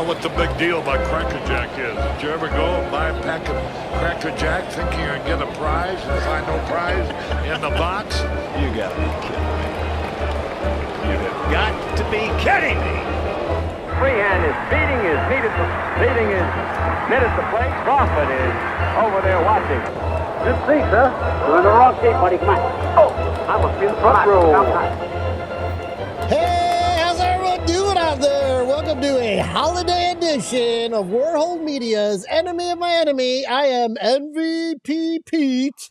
what the big deal about Cracker Jack is. Did you ever go and buy a pack of Cracker Jack thinking you're going to get a prize and find no prize in the box? You got to be kidding me. You have got to be kidding me. Freehand is beating his net at the plate. Crawford is over there watching. Good see, sir. You're in the wrong seat, buddy. Come on. Oh, I must be in the front row. Hey, how's everyone doing out there? Welcome to a holiday edition of Warhol Media's Enemy of My Enemy. I am MVP Pete.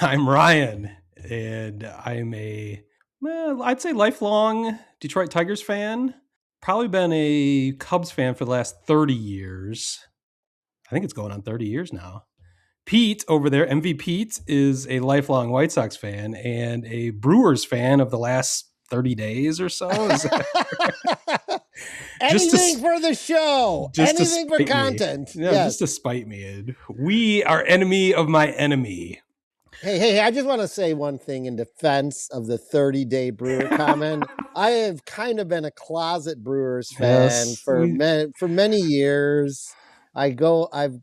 I'm Ryan, and I'm I'd say lifelong Detroit Tigers fan. Probably been a Cubs fan for the last 30 years. I think it's going on 30 years now. Pete over there, MV Pete, is a lifelong White Sox fan and a Brewers fan of the last 30 days or so. Anything for the show. Anything for content. Yeah, yes. Just to spite me. Ed. We are enemy of my enemy. Hey, I just want to say one thing in defense of the 30-day Brewer comment. I have kind of been a closet Brewers fan for many years. I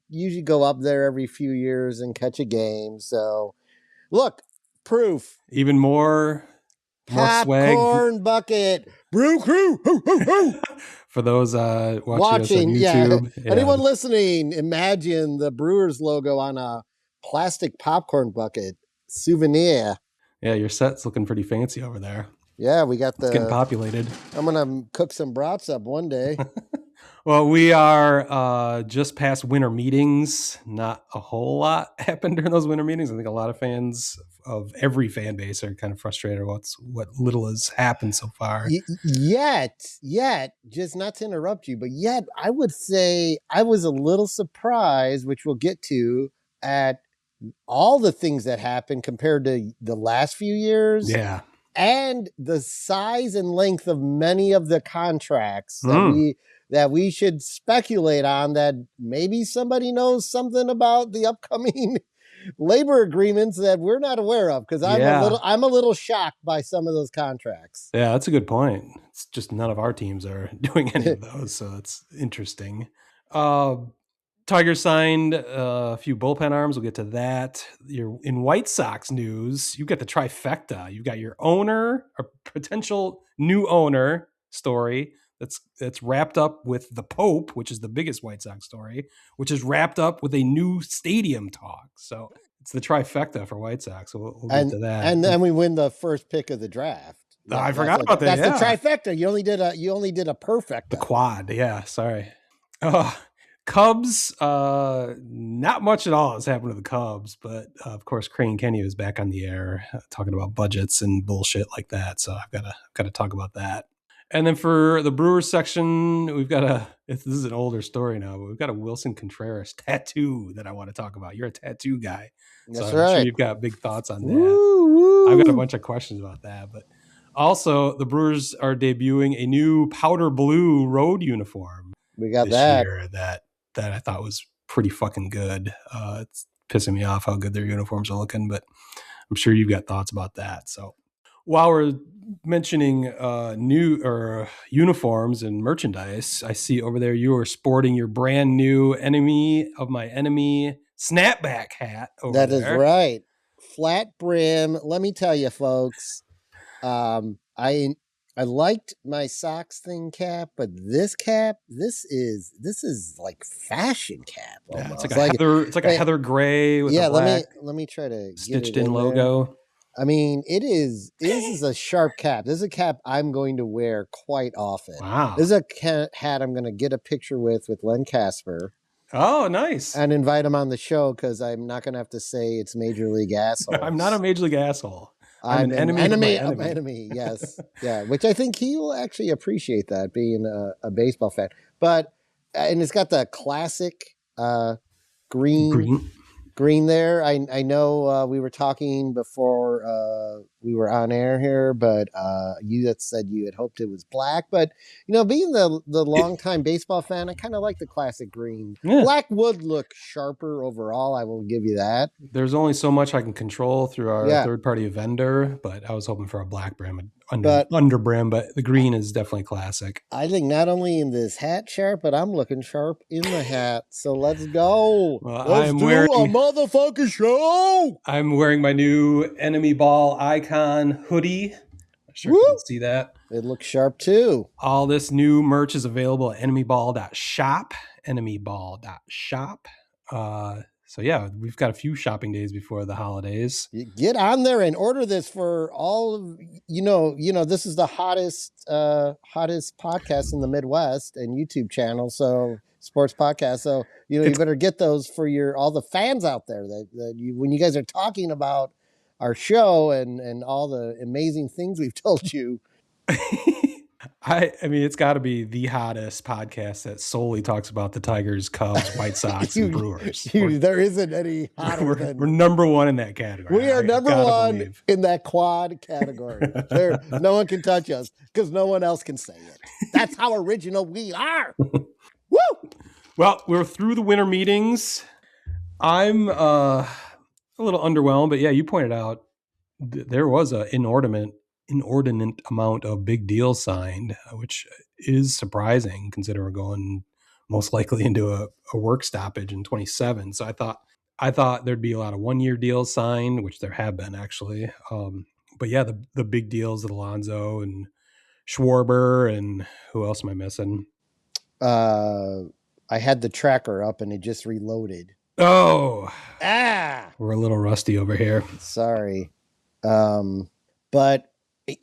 usually go up there every few years and catch a game. So, look, proof. Even more swag. Popcorn bucket. Brew crew. Hoo, hoo, hoo. For those watching us on YouTube. Yeah. Anyone listening, imagine the Brewers logo on a plastic popcorn bucket. Souvenir. Yeah, your set's looking pretty fancy over there. Yeah, we got it's getting populated. I'm going to cook some brats up one day. Well, we are just past winter meetings. Not a whole lot happened during those winter meetings. I think a lot of fans of every fan base are kind of frustrated about what little has happened so far. Yet, just not to interrupt you, but yet I would say I was a little surprised, which we'll get to, at all the things that happened compared to the last few years. Yeah. And the size and length of many of the contracts that we should speculate on, that maybe somebody knows something about the upcoming labor agreements that we're not aware of, because I'm a little shocked by some of those contracts. Yeah, that's a good point. It's just none of our teams are doing any of those, so it's interesting. Tigers signed a few bullpen arms. We'll get to that. You're in White Sox news. You've got the trifecta. You've got your owner, a potential new owner story that's wrapped up with the Pope, which is the biggest White Sox story, which is wrapped up with a new stadium talk. So it's the trifecta for White Sox. So we'll get to that. And then we win the first pick of the draft. I forgot about that. That's the trifecta. You only did a perfecta. The quad. Yeah. Sorry. Cubs, not much at all has happened to the Cubs, but of course Crane Kenny was back on the air talking about budgets and bullshit like that. So I've got to talk about that. And then for the Brewers section, we've got this is an older story now, but we've got a Wilson Contreras tattoo that I want to talk about. You're a tattoo guy. That's so right. I'm sure you've got big thoughts on that. I've got a bunch of questions about that, but also the Brewers are debuting a new powder blue road uniform. We got this year that I thought was pretty fucking good. It's pissing me off how good their uniforms are looking, but I'm sure you've got thoughts about that. So while we're mentioning new uniforms and merchandise, I see over there you are sporting your brand new Enemy of My Enemy snapback hat over there. That is right. Flat brim. Let me tell you, folks, I liked my Sox thing cap, but this cap, this is like fashion cap. Almost. Yeah, it's like a heather gray with a black let me try to stitched in logo. There. I mean, this is a sharp cap. This is a cap I'm going to wear quite often. Wow. This is a hat I'm going to get a picture with Len Casper. Oh, nice. And invite him on the show, because I'm not going to have to say it's Major League asshole. I'm not a Major League asshole. I'm an enemy of my enemy. Yes. Yeah. Which I think he will actually appreciate, that, being a baseball fan. But, and it's got the classic green there. I know we were talking before we were on air here, but you had said you had hoped it was black. But being the longtime baseball fan, I kind of like the classic green. Yeah. Black would look sharper overall. I will give you that. There's only so much I can control through our third-party vendor, but I was hoping for a black brim, under brim, but the green is definitely classic. I think not only in this hat sharp, but I'm looking sharp in the hat. So let's go. Let's do a motherfucking show. I'm wearing my new Enemy Ball Icon hoodie. I'm sure you can see that. It looks sharp too. All this new merch is available at enemyball.shop, enemyball.shop. So yeah, we've got a few shopping days before the holidays. You get on there and order this for all of this is the hottest podcast in the Midwest and YouTube channel. So sports podcast. So you better get those for all the fans out there that when you guys are talking about our show and all the amazing things we've told you. I mean, it's got to be the hottest podcast that solely talks about the Tigers, Cubs, White Sox, and Brewers. There isn't any hotter we're number one in that category. We are number one in that quad category. No one can touch us because no one else can say it. That's how original we are. Woo! Well, we're through the winter meetings. I'm a little underwhelmed, but yeah, you pointed out there was an inordinate amount of big deals signed, which is surprising considering we're going most likely into a work stoppage in 27. So I thought there'd be a lot of 1-year deals signed, which there have been actually. But yeah, the big deals, Alonso and Schwarber, and who else am I missing? I had the tracker up and it just reloaded. Oh, we're a little rusty over here. Sorry. But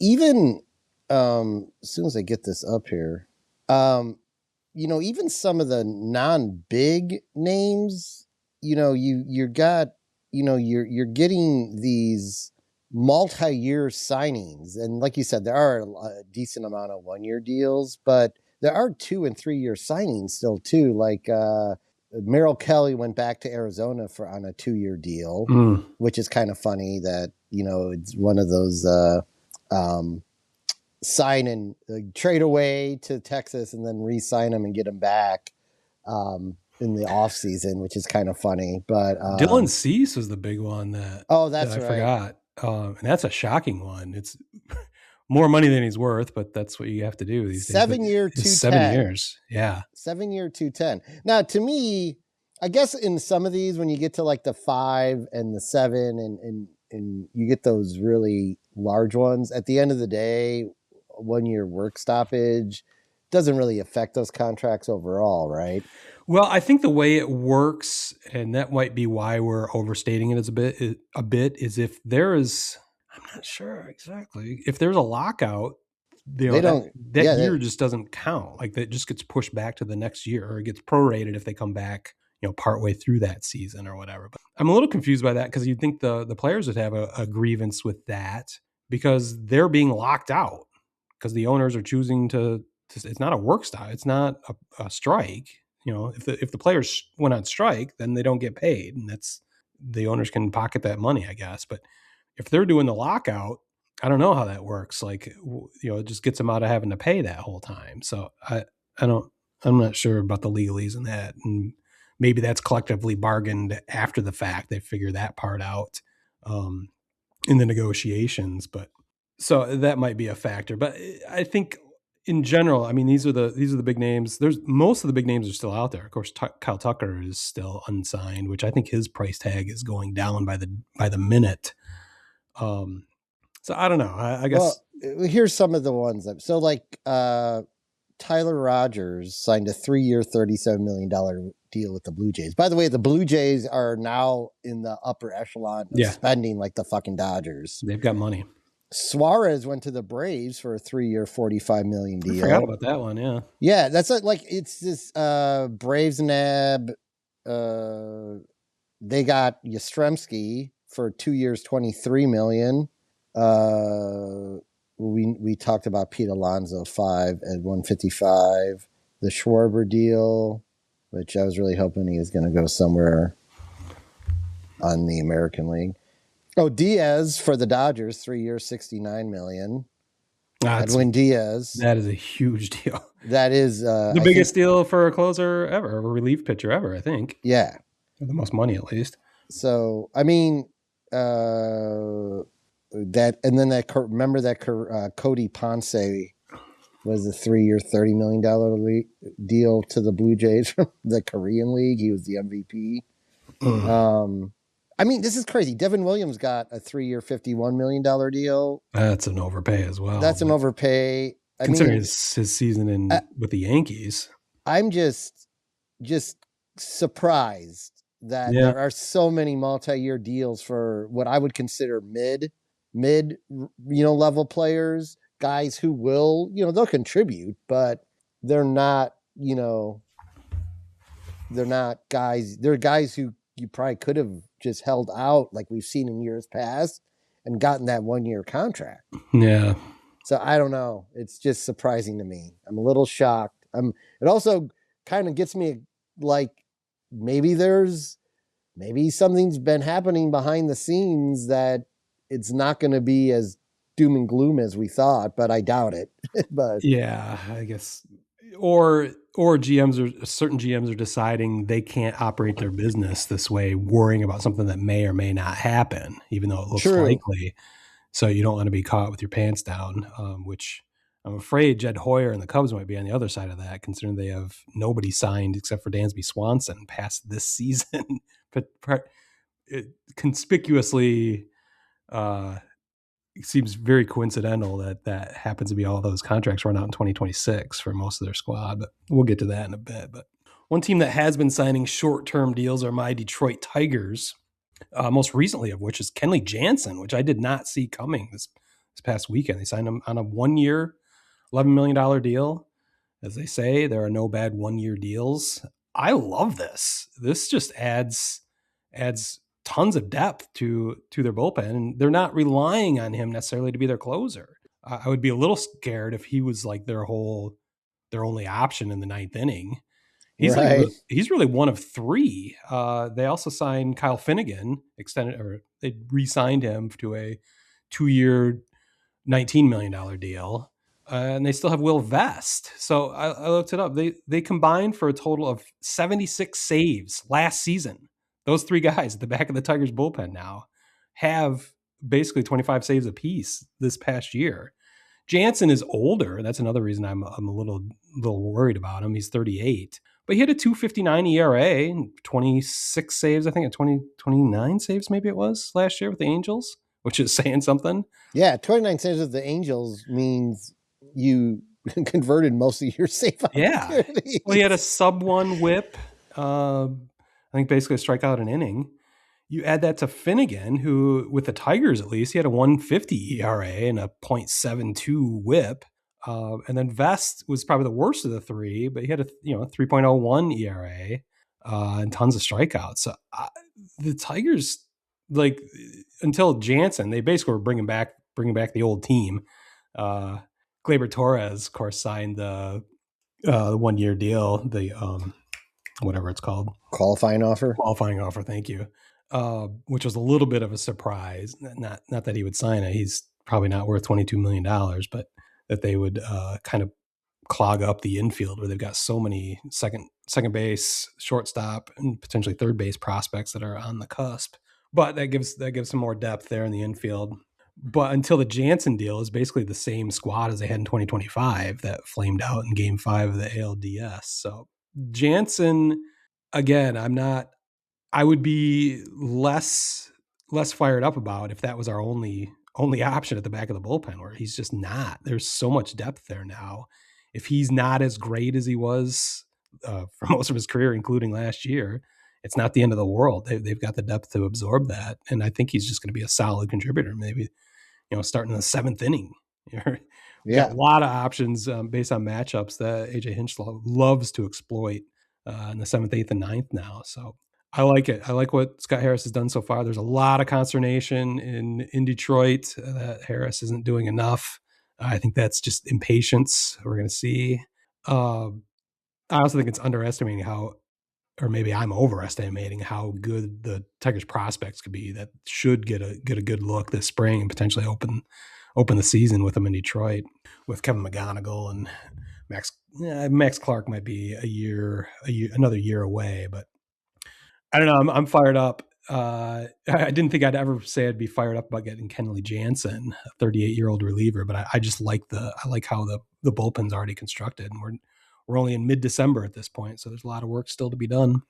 even as soon as I get this up here, even some of the non-big names, you're getting these multi-year signings, and like you said, there are a decent amount of 1-year deals, but there are 2- and 3-year signings still too. Like Merrill Kelly went back to Arizona on a 2-year deal, which is kind of funny that it's one of those. Sign and trade away to Texas and then re-sign him and get him back in the off season, which is kind of funny. But Dylan Cease was the big one that that's I right. forgot. And that's a shocking one. It's more money than he's worth, but that's what you have to do these days. 7-year, 210. 7 years, yeah. 7-year, 210. Now, to me, I guess in some of these, when you get to like the 5 and the 7 and you get those really large ones, at the end of the day, 1-year work stoppage doesn't really affect those contracts overall, right? Well, I think the way it works, and that might be why we're overstating it a bit, is if there is, I'm not sure exactly, if there's a lockout, that year just doesn't count. Like that just gets pushed back to the next year, or it gets prorated if they come back partway through that season or whatever. But I'm a little confused by that because you'd think the players would have a grievance with that because they're being locked out because the owners are choosing to it's not a work stop. It's not a strike. If the players went on strike, then they don't get paid, and that's the owners can pocket that money, I guess. But if they're doing the lockout, I don't know how that works. Like, it just gets them out of having to pay that whole time. So I'm not sure about the legalese in that. And maybe that's collectively bargained after the fact. They figure that part out in the negotiations. But so that might be a factor. But I think in general, I mean, these are the big names. Most of the big names are still out there. Of course, Kyle Tucker is still unsigned, which I think his price tag is going down by the minute. So I don't know. I guess. Well, here's some of the ones. So like Tyler Rogers signed a 3-year, $37 million deal with the Blue Jays. By the way, the Blue Jays are now in the upper echelon of spending like the fucking Dodgers. They've got money. Suarez went to the Braves for a 3-year, $45 million deal. I forgot about that one. Yeah. Yeah. That's like it's this Braves nab. They got Yastrzemski for 2 years, $23 million. We talked about Pete Alonso 5 at $155. The Schwarber deal, which I was really hoping he was going to go somewhere on the American League. Oh, Diaz for the Dodgers, 3 years, $69 million. Edwin Diaz. That is a huge deal. That is the biggest deal for a closer ever, a relief pitcher ever, I think. Yeah. The most money, at least. So, I mean, remember that Cody Ponce was a 3 year, $30 million deal to the Blue Jays from the Korean League. He was the MVP. I mean, this is crazy. Devin Williams got a 3 year, $51 million deal. That's an overpay as well. That's an overpay. Considering his season with the Yankees. I'm just surprised that there are so many multi-year deals for what I would consider mid, level players, guys who will, they'll contribute, but they're not guys. They're guys who you probably could have just held out like we've seen in years past and gotten that 1 year contract. Yeah. So I don't know. It's just surprising to me. I'm a little shocked. It also kind of gets me like maybe something's been happening behind the scenes that it's not going to be as doom and gloom as we thought, but I doubt it. But yeah, I guess, or certain GMs are deciding they can't operate their business this way, worrying about something that may or may not happen, even though it looks likely. So you don't want to be caught with your pants down, which I'm afraid Jed Hoyer and the Cubs might be on the other side of that, considering they have nobody signed except for Dansby Swanson past this season. But conspicuously, it seems very coincidental that happens to be all those contracts run out in 2026 for most of their squad. But we'll get to that in a bit. But one team that has been signing short-term deals are my Detroit Tigers. Most recently of which is Kenley Jansen, which I did not see coming this past weekend. They signed him on a 1 year, $11 million deal. As they say, there are no bad 1 year deals. I love this. This just adds tons of depth to their bullpen, and they're not relying on him necessarily to be their closer. I would be a little scared if he was like their only option in the ninth inning. He's really one of three. They also signed Kyle Finnegan, they re-signed him to a 2 year, $19 million deal. And they still have Will Vest. So I looked it up. They combined for a total of 76 saves last season. Those three guys at the back of the Tigers bullpen now have basically 25 saves apiece this past year. Jansen is older. That's another reason I'm a little worried about him. He's 38. But he had a 2.59 ERA and 26 saves, I think, at 29 saves maybe it was last year with the Angels, which is saying something. Yeah, 29 saves with the Angels means you converted most of your save opportunities. Yeah. Well, he had a sub-1 whip, I think basically a strikeout an inning. You add that to Finnegan, who, with the Tigers at least, he had a 1.50 ERA and a .72 whip. And then Vest was probably the worst of the three, but he had a 3.01 ERA and tons of strikeouts. So the Tigers, like, until Jansen, they basically were bringing back the old team. Gleyber Torres, of course, signed the 1 year deal, the whatever it's called, qualifying offer. Thank you. Which was a little bit of a surprise. Not that he would sign it. He's probably not worth $22 million, but that they would kind of clog up the infield where they've got so many second base, shortstop, and potentially third base prospects that are on the cusp. But that gives some more depth there in the infield. But until the Jansen deal is basically the same squad as they had in 2025 that flamed out in Game 5 of the ALDS. So Jansen, again, I would be less fired up about if that was our only option at the back of the bullpen, where he's just not. There's so much depth there now. If he's not as great as he was for most of his career, including last year, it's not the end of the world. They've got the depth to absorb that. And I think he's just going to be a solid contributor, maybe, starting in the seventh inning. Got a lot of options based on matchups that AJ Hinch loves to exploit in the 7th, 8th, and 9th now. So I like it. I like what Scott Harris has done so far. There's a lot of consternation in Detroit that Harris isn't doing enough. I think that's just impatience we're going to see. I also think it's underestimating how or maybe I'm overestimating how good the Tigers prospects could be that should get a good look this spring and potentially open the season with them in Detroit with Kevin McGonigal and Max Clark might be another year away, but I don't know. I'm fired up. I didn't think I'd ever say I'd be fired up about getting Kenley Jansen, a 38-year-old reliever, but I just like how the bullpen's already constructed, and we're only in mid-December at this point, so there's a lot of work still to be done.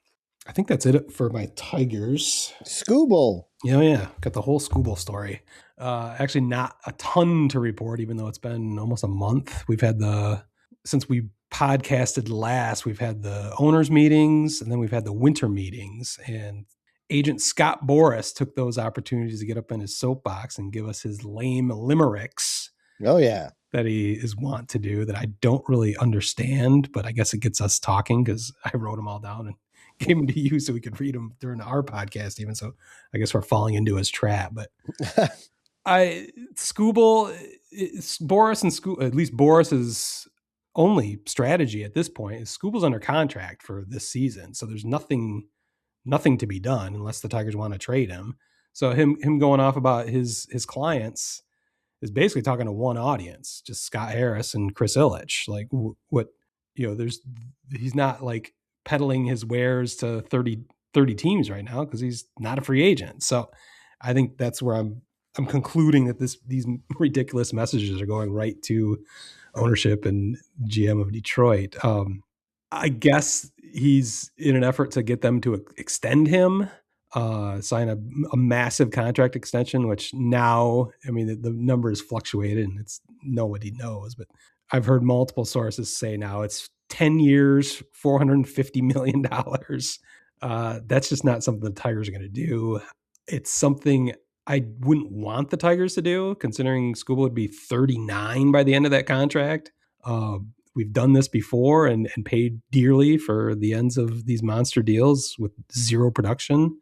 I think that's it for my Tigers. Skubal. Yeah, got the whole Skubal story. Actually, not a ton to report, even though it's been almost a month. Since we podcasted last, we've had the owners meetings, and then we've had the winter meetings, and agent Scott Boras took those opportunities to get up in his soapbox and give us his lame limericks. Oh yeah, that he is wont to do that I don't really understand, but I guess it gets us talking because I wrote them all down and gave them to you so we could read them during our podcast even. So I guess we're falling into his trap, but Skubal, Boras and Skubal, at least Boras's only strategy at this point is Skubal's under contract for this season. So there's nothing to be done unless the Tigers want to trade him. So him going off about his clients is basically talking to one audience, just Scott Harris and Chris Ilitch. Like he's not like peddling his wares to 30 teams right now because he's not a free agent. So I think that's where I'm concluding that these ridiculous messages are going right to ownership and GM of Detroit. I guess he's in an effort to get them to extend him, sign a massive contract extension, which now, I mean, the number has fluctuated and it's nobody knows, but I've heard multiple sources say now it's 10 years, $450 million. That's just not something the Tigers are going to do. It's something I wouldn't want the Tigers to do, considering Skubal would be 39 by the end of that contract. We've done this before and paid dearly for the ends of these monster deals with zero production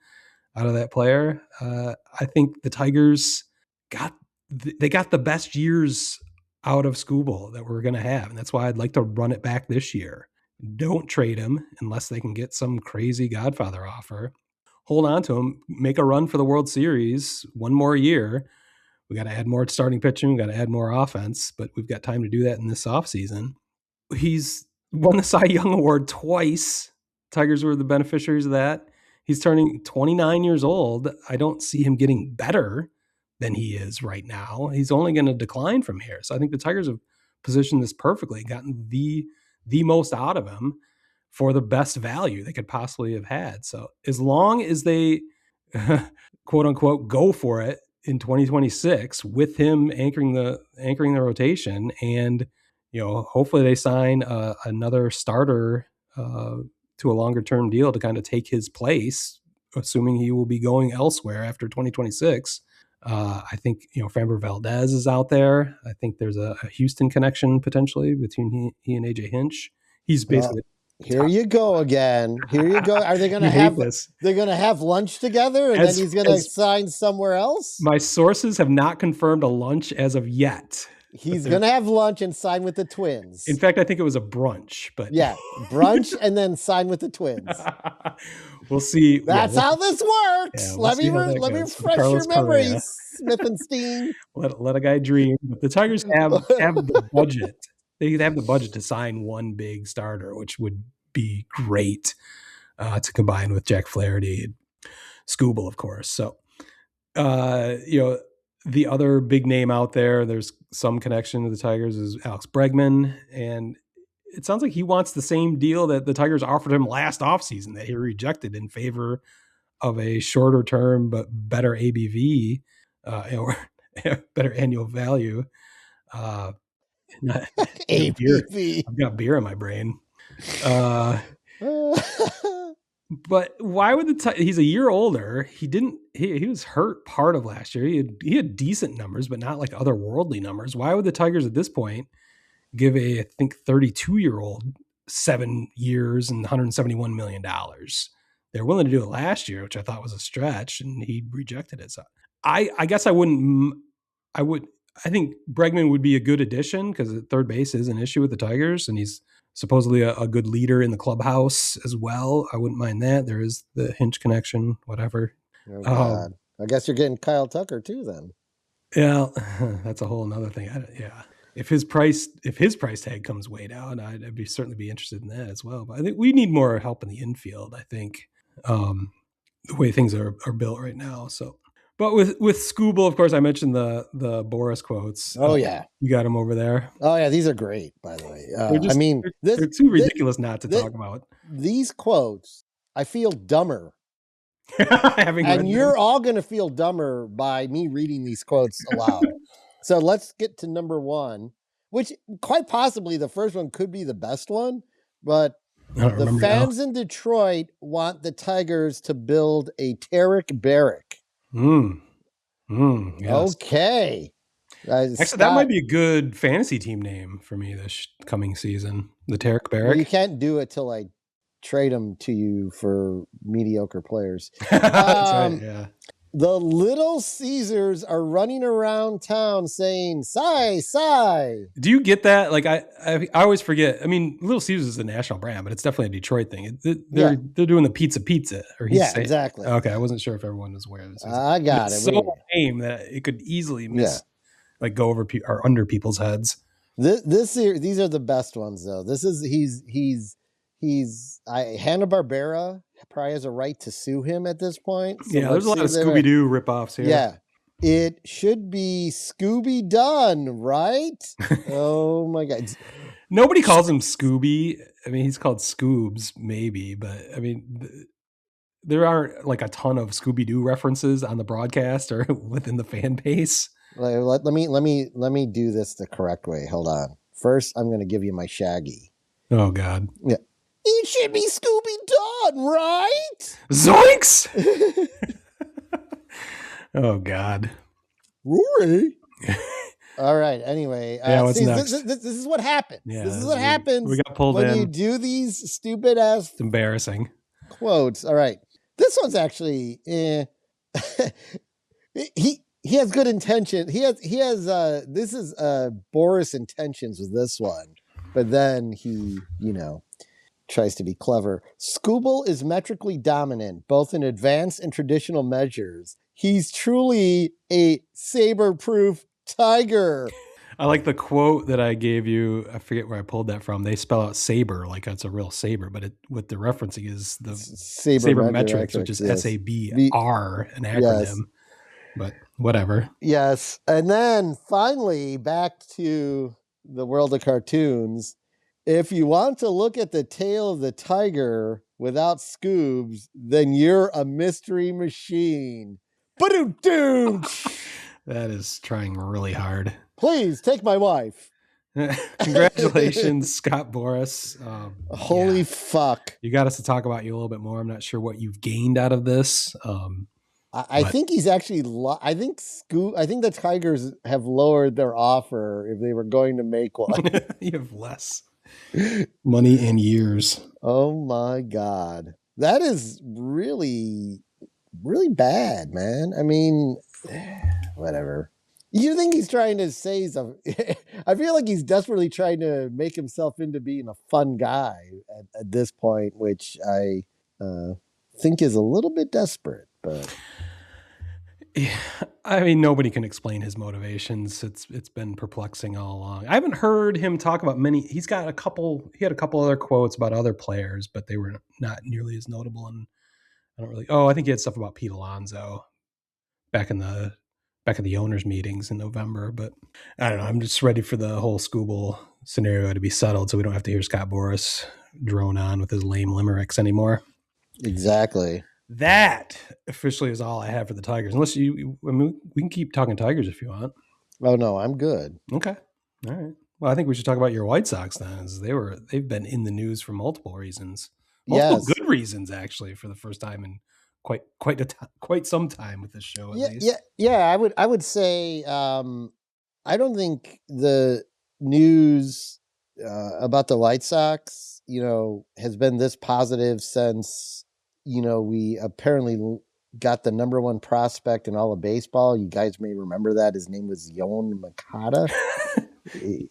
out of that player. I think the Tigers got the best years out of Skubal that we're going to have. And that's why I'd like to run it back this year. Don't trade him unless they can get some crazy Godfather offer. Hold on to him, make a run for the World Series one more year. We got to add more starting pitching. We got to add more offense, but we've got time to do that in this offseason. He's won the Cy Young Award twice. Tigers were the beneficiaries of that. He's turning 29 years old. I don't see him getting better than he is right now. He's only going to decline from here. So I think the Tigers have positioned this perfectly, gotten the most out of him for the best value they could possibly have had. So as long as they quote unquote go for it in 2026 with him anchoring the rotation, and hopefully they sign another starter to a longer term deal to kind of take his place, assuming he will be going elsewhere after 2026. I think Framber Valdez is out there. I think there's a Houston connection potentially between he and AJ Hinch. He's basically here you go again. Here you go. Are they going to have this? They're going to have lunch together, and then he's going to sign somewhere else. My sources have not confirmed a lunch as of yet. He's going to have lunch and sign with the Twins. In fact, I think it was a brunch, but yeah, brunch and then sign with the Twins. We'll see. That's how this works. Yeah, let me refresh your memories, Smith and Steen. Let a guy dream. But the Tigers have the budget. They have the budget to sign one big starter, which would be great to combine with Jack Flaherty, Skubal, of course. So, the other big name out there's some connection to the Tigers is Alex Bregman. And it sounds like he wants the same deal that the Tigers offered him last offseason that he rejected in favor of a shorter term, but better ABV or better annual value. ABV. I've got beer in my brain. But why would he's a year older. He was hurt part of last year. He had decent numbers, but not like otherworldly numbers. Why would the Tigers at this point give I think 32-year-old 7 years and $171 million? They're willing to do it last year, which I thought was a stretch, and he rejected it. So I guess I think Bregman would be a good addition because third base is an issue with the Tigers, and he's supposedly a good leader in the clubhouse as well. I wouldn't mind that. There is the Hinch connection, whatever. Oh God. I guess you're getting Kyle Tucker too then. Yeah, that's a whole nother thing. Yeah. If his price tag comes way down, I'd certainly be interested in that as well. But I think we need more help in the infield. I think the way things are built right now. So, but with Skubal, of course, I mentioned the Boras quotes. Oh yeah, you got them over there. Oh yeah, these are great. By the way, they're too ridiculous not to talk about these quotes. I feel dumber. And you're all going to feel dumber by me reading these quotes aloud. So let's get to number one, which quite possibly the first one could be the best one, but the fans in Detroit want the Tigers to build a Tarik Barrick. Yes. Okay. Actually, that might be a good fantasy team name for me this coming season. The Tarik Barrick. Well, you can't do it till I trade them to you for mediocre players. That's right, yeah. The Little Caesars are running around town saying, "Sigh, sigh." Do you get that? Like I always forget. I mean, Little Caesars is a national brand, but it's definitely a Detroit thing. They're doing the pizza, or exactly. Okay, I wasn't sure if everyone was aware of this. I got it. So lame that it could easily go over or under people's heads. These are the best ones though. This is Hanna-Barbera probably has a right to sue him at this point. So there's a lot of Scooby-Doo ripoffs here. Yeah. It should be Scooby Done, right? Oh my God. Nobody calls him Scooby. I mean, he's called Scoobs maybe, but I mean, there aren't like a ton of Scooby-Doo references on the broadcast or within the fan base. Let me do this the correct way. Hold on. First, I'm going to give you my Shaggy. Oh God. Yeah. It should be Scooby Done, right? Zoinks! Oh God. Rory. All right. Anyway, what's next? This is what happens. Yeah, this is what happens. We got pulled when you do these stupid ass. It's embarrassing quotes. All right. This one's actually he has good intention. He has this is Boras intentions with this one, but then he tries to be clever. Skubal is metrically dominant, both in advanced and traditional measures. He's truly a saber-proof tiger. I like the quote that I gave you. I forget where I pulled that from. They spell out saber like it's a real saber, but what they're referencing is the sabermetrics, which is SABR, an acronym. Yes. But whatever. Yes. And then finally, back to the world of cartoons. If you want to look at the tail of the tiger without scoobs, then you're a mystery machine. Ba-doom-doom! That is trying really hard. Please take my wife. Congratulations, Scott Boras. Holy fuck. You got us to talk about you a little bit more. I'm not sure what you've gained out of this. I think he's actually. I think the Tigers have lowered their offer if they were going to make one. You have less money in years. Oh my God, that is really, really bad, man. I mean, whatever. You think he's trying to say something? I feel like he's desperately trying to make himself into being a fun guy at this point, which I think is a little bit desperate, but. Yeah, I mean, nobody can explain his motivations. It's been perplexing all along. I haven't heard him talk about many. He had a couple other quotes about other players, but they were not nearly as notable. And I don't really. Oh, I think he had stuff about Pete Alonso back in the owners' meetings in November. But I don't know. I'm just ready for the whole Skubal scenario to be settled, so we don't have to hear Scott Boras drone on with his lame limericks anymore. Exactly. That officially is all I have for the Tigers. Unless we can keep talking Tigers if you want. Oh no, I'm good. Okay. All right. Well, I think we should talk about your White Sox then, as they've been in the news for multiple reasons. Good reasons, actually, for the first time in quite some time with this show, at least. Yeah. I would say I don't think the news about the White Sox, has been this positive since. We apparently got the number one prospect in all of baseball. You guys may remember that. His name was Yoan Moncada.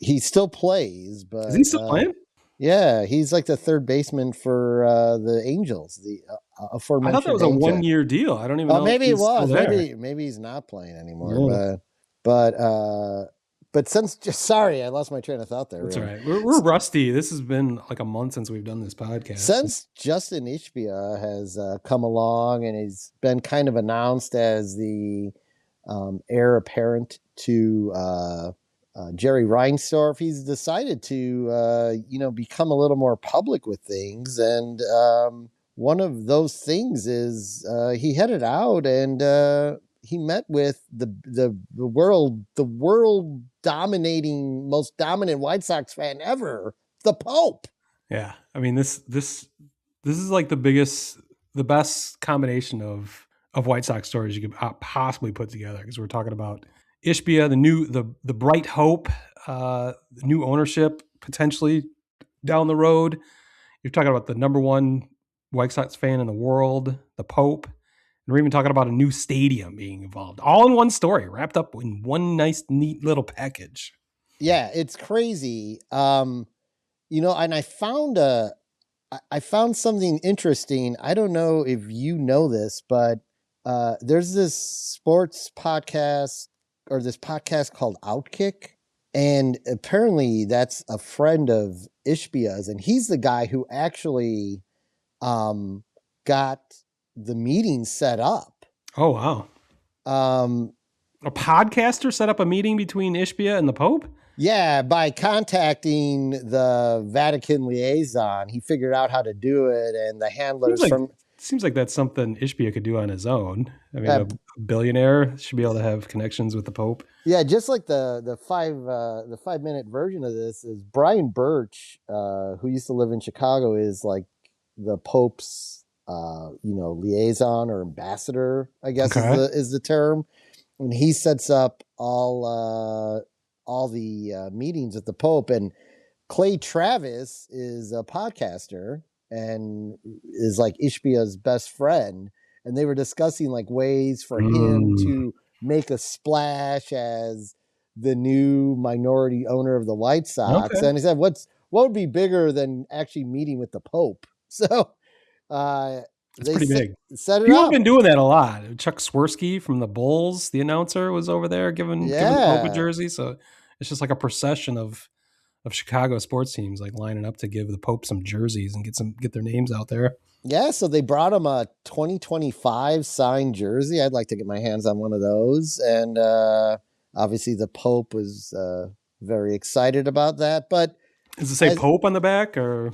He still plays, but is he still playing? Yeah, he's like the third baseman for the Angels, the I aforementioned. thought that was a Angels. 1-year deal. I don't even know. Maybe if it he's still was. there. Maybe he's not playing anymore. But since sorry, I lost my train of thought there. That's really. all right. We're rusty. This has been like a month since we've done this podcast. Since Justin Ishbian has come along and he's been kind of announced as the heir apparent to Jerry Reinsdorf, he's decided to become a little more public with things, and one of those things is he headed out and he met with the world dominating, most dominant White Sox fan ever, the Pope. Yeah, I mean this is like the best combination of White Sox stories you could possibly put together, because we're talking about Ishbia, the bright hope, new ownership potentially down the road. You're talking about the number one White Sox fan in the world, the Pope, and we're even talking about a new stadium being involved, all in one story, wrapped up in one nice, neat little package. Yeah, it's crazy. And I found something interesting. I don't know if you know this, but there's this sports podcast, or this podcast called Outkick. And apparently that's a friend of Ishbia's, and he's the guy who actually got the meeting set up. Oh, wow. A podcaster set up a meeting between Ishbia and the Pope? Yeah, by contacting the Vatican liaison, he figured out how to do it, and the handlers seems like that's something Ishbia could do on his own. I mean, a billionaire should be able to have connections with the Pope. Yeah, just like the 5-minute version of this is Brian Birch, who used to live in Chicago, is like the Pope's liaison or ambassador, I guess is the term, and he sets up all the meetings with the Pope. And Clay Travis is a podcaster and is like Ishbia's best friend, and they were discussing like ways for him to make a splash as the new minority owner of the White Sox. And he said, what would be bigger than actually meeting with the Pope? So it's pretty big. Set it People up. have been doing that a lot. Chuck Swirsky from the Bulls, the announcer, was over there giving the Pope a jersey. So it's just like a procession of Chicago sports teams like lining up to give the Pope some jerseys and get their names out there. Yeah, so they brought him a 2025 signed jersey. I'd like to get my hands on one of those. And obviously the Pope was very excited about that. But does it say Pope on the back, or?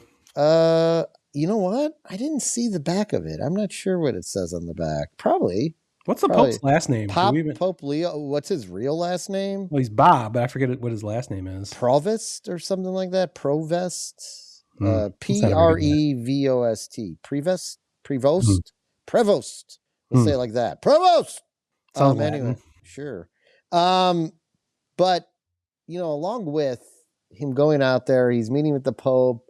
You know what? I didn't see the back of it. I'm not sure what it says on the back. Probably. What's the Pope's last name? Pope Leo. What's his real last name? Well, he's Bob, but I forget what his last name is. Provost or something like that. Provost. Prevost. Prevost. Let's say it like that. Provost. Anyway, sure. But along with him going out there, he's meeting with the Pope.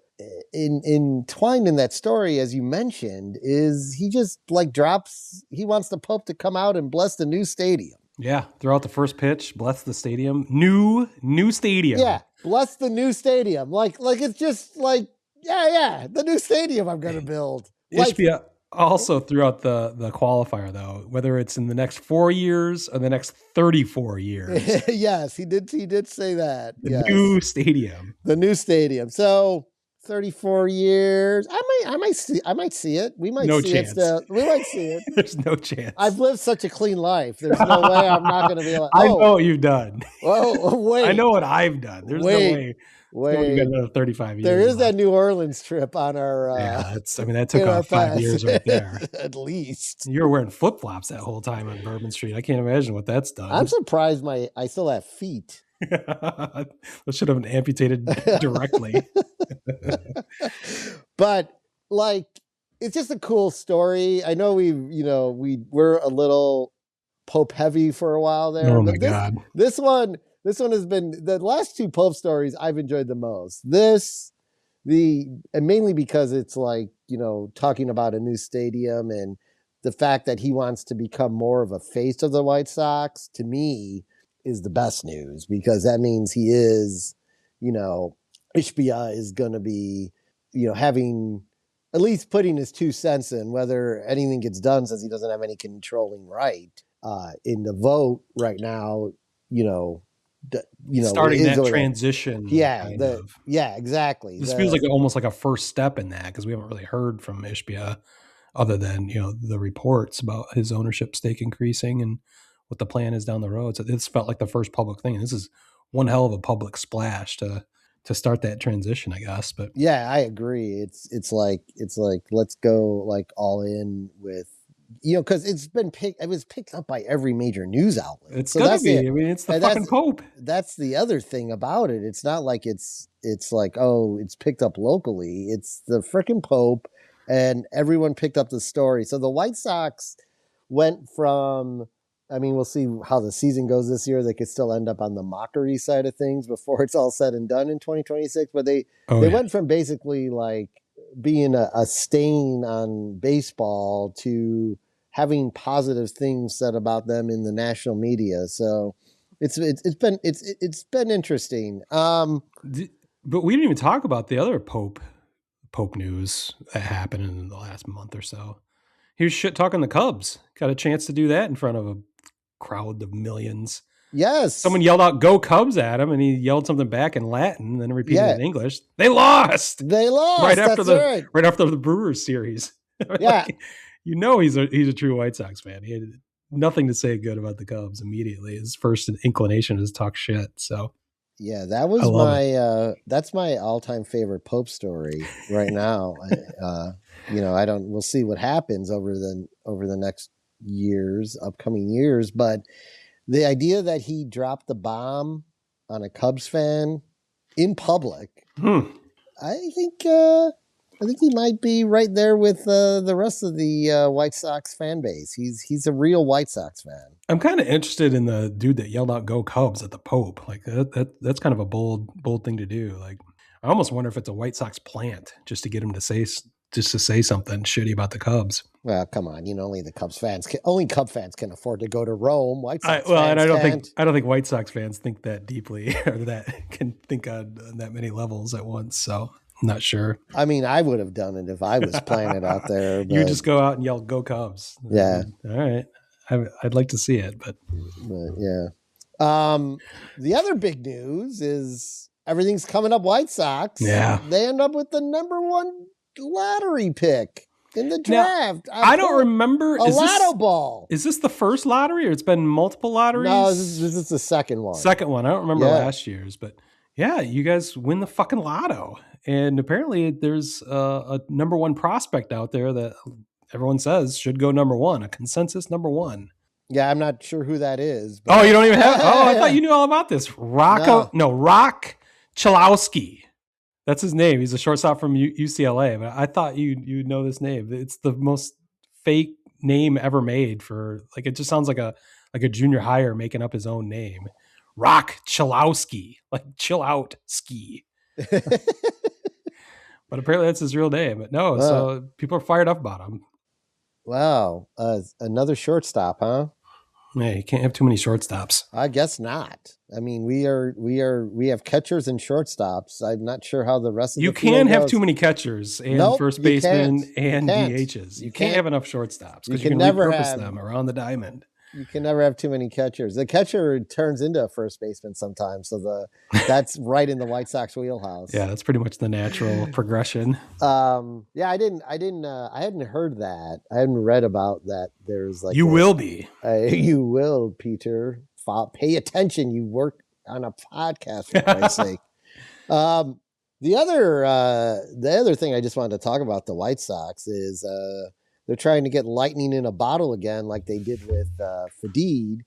Entwined in that story, as you mentioned, is he just he wants the Pope to come out and bless the new stadium. Yeah, throw out the first pitch, bless the stadium. New stadium. Yeah, bless the new stadium. Like it's just like, the new stadium I'm going to build. Ishbia also threw out the qualifier, though, whether it's in the next 4 years or the next 34 years. Yes, he did say that. The new stadium. The new stadium. So 34 years. I might see it. We might see it still. We might see it. There's no chance. I've lived such a clean life. There's no way I'm not going to be like, I know what you've done. Oh, wait. I know what I've done. There's no way. Wait. Got another 35 years. There is that New Orleans trip on our. That took off 5 years right there. At least. You were wearing flip-flops that whole time on Bourbon Street. I can't imagine what that's done. I'm surprised I still have feet. Those should have been amputated directly. But it's just a cool story. I know we were a little Pope heavy for a while there. Oh my God. This one has been the last two Pope stories I've enjoyed the most. And mainly because it's talking about a new stadium and the fact that he wants to become more of a face of the White Sox, to me, is the best news, because that means he is, Ishbian is going to be, having at least putting his 2 cents in, whether anything gets done since he doesn't have any controlling right in the vote right now. Starting that transition. Yeah, exactly. This feels like almost like a first step in that, because we haven't really heard from Ishbia other than the reports about his ownership stake increasing and what the plan is down the road. So this felt like the first public thing. And this is one hell of a public splash to start that transition, I guess. But yeah, I agree. It's like let's go like all in with, because it was picked up by every major news outlet. It's gonna be. I mean, it's the fucking Pope. That's the other thing about it. It's not like it's like, oh, it's picked up locally. It's the freaking Pope, and everyone picked up the story. So the White Sox went from, I mean, we'll see how the season goes this year. They could still end up on the mockery side of things before it's all said and done in 2026. But they went from basically like being a stain on baseball to having positive things said about them in the national media. So it's been interesting. But we didn't even talk about the other Pope news that happened in the last month or so. He was shit talking the Cubs. Got a chance to do that in front of a crowd of millions. Yes. Someone yelled out "Go Cubs" at him, and he yelled something back in Latin, and then repeated it in English. They lost. Right after the Brewers series. Yeah. He's a true White Sox fan. He had nothing to say good about the Cubs immediately. His first inclination is to talk shit. So yeah, that was that's my all-time favorite Pope story right now. We'll see what happens over the next upcoming years, but the idea that he dropped the bomb on a Cubs fan in public, I think he might be right there with the rest of the White Sox fan base. He's a real White Sox fan. I'm kind of interested in the dude that yelled out "Go Cubs" at the Pope. Like that's kind of a bold thing to do. Like I almost wonder if it's a White Sox plant just to get him to say something shitty about the Cubs. Well, come on, only Cub fans can afford to go to Rome. White Sox fans and I don't think White Sox fans think that deeply or that can think on that many levels at once. So I'm not sure. I mean, I would have done it if I was playing it out there. You just go out and yell "Go Cubs." Yeah. All right. I'd like to see it, but yeah. The other big news is everything's coming up White Sox. Yeah. They end up with the number 1 lottery pick in the draft. Now, I don't remember. Lotto ball. Is this the first lottery or it's been multiple lotteries? No, this is the second one. Second one. I don't remember last year's, but yeah, you guys win the fucking lotto. And apparently there's a number 1 prospect out there that everyone says should go number 1, a consensus number 1. Yeah, I'm not sure who that is. But oh, you don't even have? Oh, I thought you knew all about this. Rock Chalowski. That's his name. He's a shortstop from UCLA. But I thought you'd know this name. It's the most fake name ever made for, like, it just sounds like a junior hire making up his own name. Rock Chalowski, like chill out ski. But apparently that's his real name. But no, so people are fired up about him. Wow, another shortstop, huh? Yeah, you can't have too many shortstops. I guess not. I mean, we have catchers and shortstops. I'm not sure how the rest of you the field can have goes. Too many catchers and first basemen and DHs. You can't have enough shortstops because you can never repurpose them around the diamond. You can never have too many catchers. The catcher turns into a first baseman sometimes, so that's right in the White Sox wheelhouse. Yeah, that's pretty much the natural progression. Yeah, I hadn't heard that. I hadn't read about that. There's like you will be. You will, Peter. Pay attention. You work on a podcast, for Christ's sake. The other thing I just wanted to talk about the White Sox is they're trying to get lightning in a bottle again, like they did with Fadid,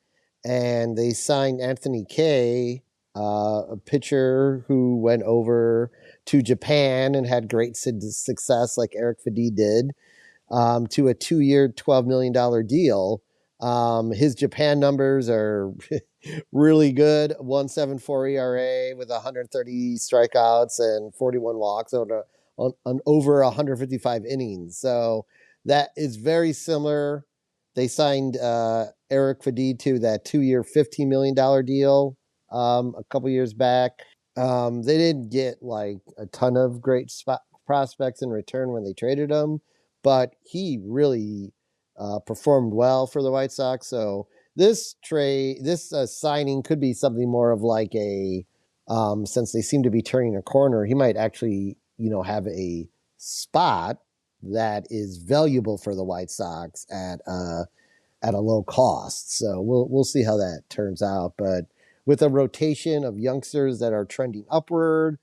and they signed Anthony Kay, a pitcher who went over to Japan and had great success, like Eric Fadid did, to a 2-year, $12 million deal. His Japan numbers are really good. 1.74 ERA with 130 strikeouts and 41 walks on over 155 innings. So that is very similar. They signed Eric Fadid to that 2-year, $15 million deal a couple years back. They didn't get like a ton of great prospects in return when they traded him, but he really performed well for the White Sox. So this signing could be something more of like a, since they seem to be turning a corner, he might actually, have a spot that is valuable for the White Sox at a low cost. So we'll see how that turns out. But with a rotation of youngsters that are trending upward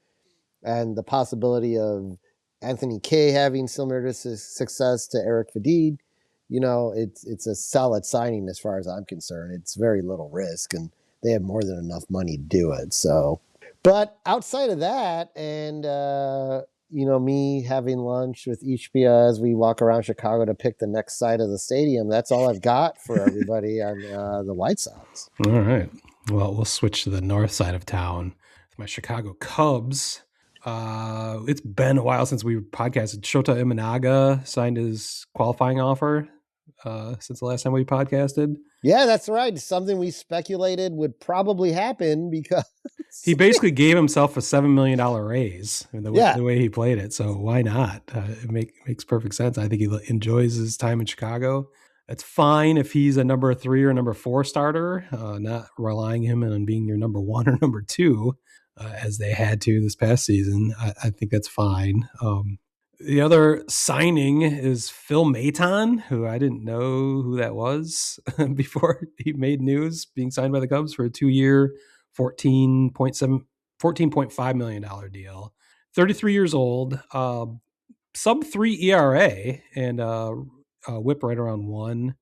and the possibility of Anthony Kay having similar success to Eric Fadid, it's a solid signing as far as I'm concerned. It's very little risk, and they have more than enough money to do it. So, but outside of that, and me having lunch with Ishbian as we walk around Chicago to pick the next side of the stadium, that's all I've got for everybody on the White Sox. All right. Well, we'll switch to the north side of town. My Chicago Cubs. It's been a while since we podcasted. Shota Imanaga signed his qualifying offer since the last time we podcasted. Yeah, that's right. Something we speculated would probably happen because he basically gave himself a $7 million raise in the way he played it. So why not? It makes perfect sense. I think he enjoys his time in Chicago. It's fine if he's a number 3 or number 4 starter, not relying him on being your number 1 or number 2, as they had to this past season. I think that's fine. The other signing is Phil Maton, who I didn't know who that was before he made news, being signed by the Cubs for a 2-year, $14.5 million deal. 33 years old, sub 3 ERA, and whip right around 1.